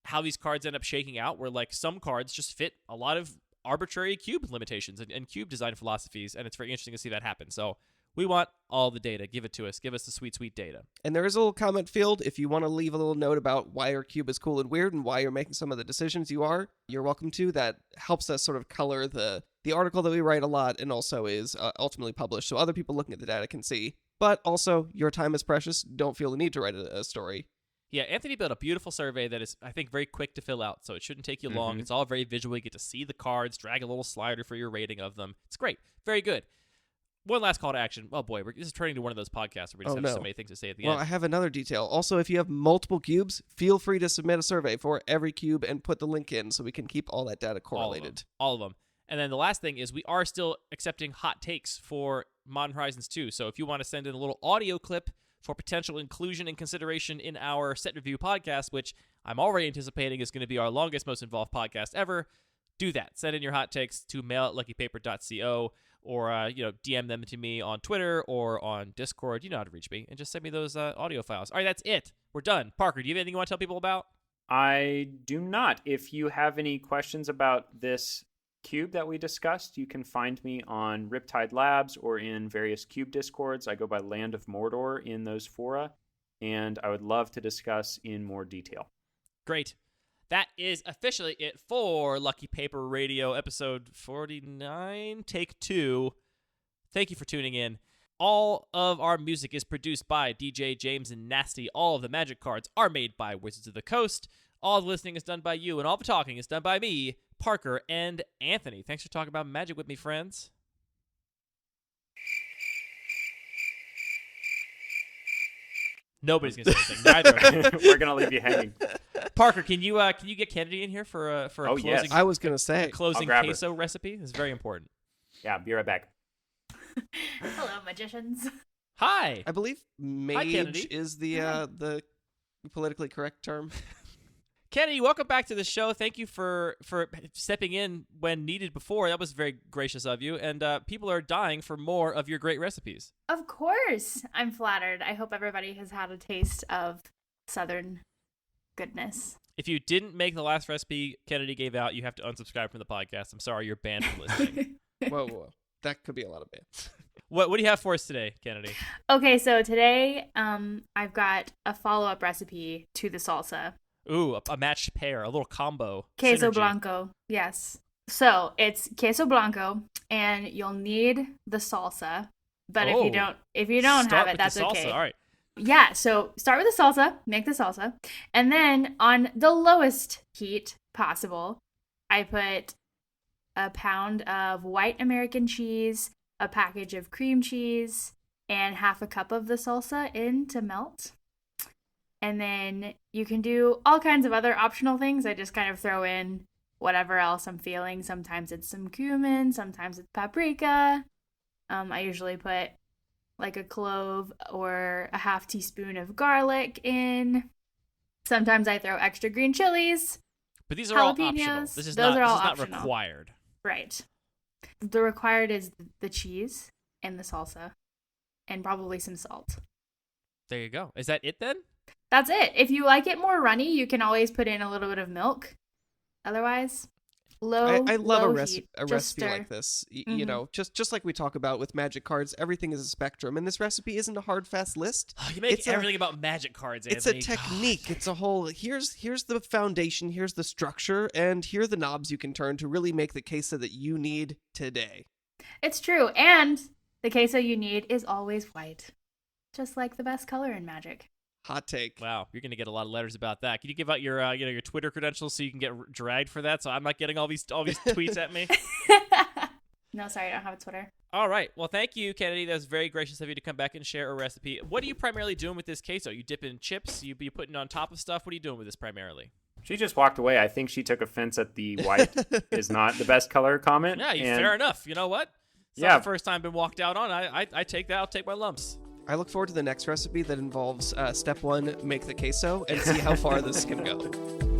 how these cards end up shaking out, where like some cards just fit a lot of arbitrary cube limitations and cube design philosophies, and it's very interesting to see that happen. So we want all the data. Give it to us. Give us the sweet, sweet data. And there is a little comment field. If you want to leave a little note about why your cube is cool and weird and why you're making some of the decisions you're welcome to. That helps us sort of color the article that we write a lot and also is ultimately published so other people looking at the data can see. But also, your time is precious. Don't feel the need to write a story. Yeah, Anthony built a beautiful survey that is, I think, very quick to fill out, so it shouldn't take you long. It's all very visual. You get to see the cards, drag a little slider for your rating of them. It's great. Very good. One last call to action. Oh boy, this is turning to one of those podcasts where we just have so many things to say at the end. Well, I have another detail. Also, if you have multiple cubes, feel free to submit a survey for every cube and put the link in so we can keep all that data correlated. All of them. And then the last thing is we are still accepting hot takes for Modern Horizons 2. So if you want to send in a little audio clip for potential inclusion and consideration in our set review podcast, which I'm already anticipating is going to be our longest, most involved podcast ever, do that. Send in your hot takes to mail@luckypaper.co. Or, DM them to me on Twitter or on Discord. You know how to reach me. And just send me those audio files. All right, that's it. We're done. Parker, do you have anything you want to tell people about? I do not. If you have any questions about this cube that we discussed, you can find me on Riptide Labs or in various cube discords. I go by Land of Mordor in those fora. And I would love to discuss in more detail. Great. That is officially it for Lucky Paper Radio episode 49, take 2. Thank you for tuning in. All of our music is produced by DJ James and Nasty. All of the magic cards are made by Wizards of the Coast. All the listening is done by you, and all the talking is done by me, Parker, and Anthony. Thanks for talking about magic with me, friends. Nobody's gonna say anything. Neither of We're gonna leave you hanging. Parker, can you get Kennedy in here for a closing? Yes. I was gonna say closing queso recipe. It's very important. Yeah, be right back. Hello, magicians. Hi. I believe mage is the politically correct term. Kennedy, welcome back to the show. Thank you for stepping in when needed before. That was very gracious of you. And people are dying for more of your great recipes. Of course. I'm flattered. I hope everybody has had a taste of Southern goodness. If you didn't make the last recipe Kennedy gave out, you have to unsubscribe from the podcast. I'm sorry, you're banned from listening. Whoa. That could be a lot of bans. What do you have for us today, Kennedy? Okay, so today I've got a follow-up recipe to the salsa. Ooh, a matched pair, a little combo. Queso synergy. blanco, yes. So it's queso blanco, and you'll need the salsa. But if you don't have it, that's okay. All right. Yeah, so start with the salsa, make the salsa, and then on the lowest heat possible, I put a pound of white American cheese, a package of cream cheese, and half a cup of the salsa in to melt. And then you can do all kinds of other optional things. I just kind of throw in whatever else I'm feeling. Sometimes it's some cumin, sometimes it's paprika. I usually put like a clove or a half teaspoon of garlic in. Sometimes I throw extra green chilies. But these are all jalapenos. optional. This is Those not, are all this is not optional. required. Right. The required is the cheese and the salsa and probably some salt. There you go. Is that it then? That's it. If you like it more runny, you can always put in a little bit of milk. Otherwise, I love low a heat. recipe stir. like this. You know, just like we talk about with Magic cards, everything is a spectrum, and this recipe isn't a hard, fast list. You make everything about Magic cards, It's Anthony. a technique. It's a whole. Here's the foundation. Here's the structure, and here are the knobs you can turn to really make the queso that you need today. It's true, and the queso you need is always white, just like the best color in Magic. Hot take. Wow, you're gonna get a lot of letters about that. Can you give out your your Twitter credentials so you can get dragged for that? So I'm not getting all these tweets at me. No, sorry, I don't have a Twitter. All right. Well, thank you, Kennedy. That was very gracious of you to come back and share a recipe. What are you primarily doing with this queso? You dipping chips? You putting it on top of stuff? What are you doing with this primarily? She just walked away. I think she took offense at the white is not the best color comment. Yeah, fair enough. You know what? It's not the first time been walked out on. I take that. I'll take my lumps. I look forward to the next recipe that involves step 1, make the queso, and see how far this can go.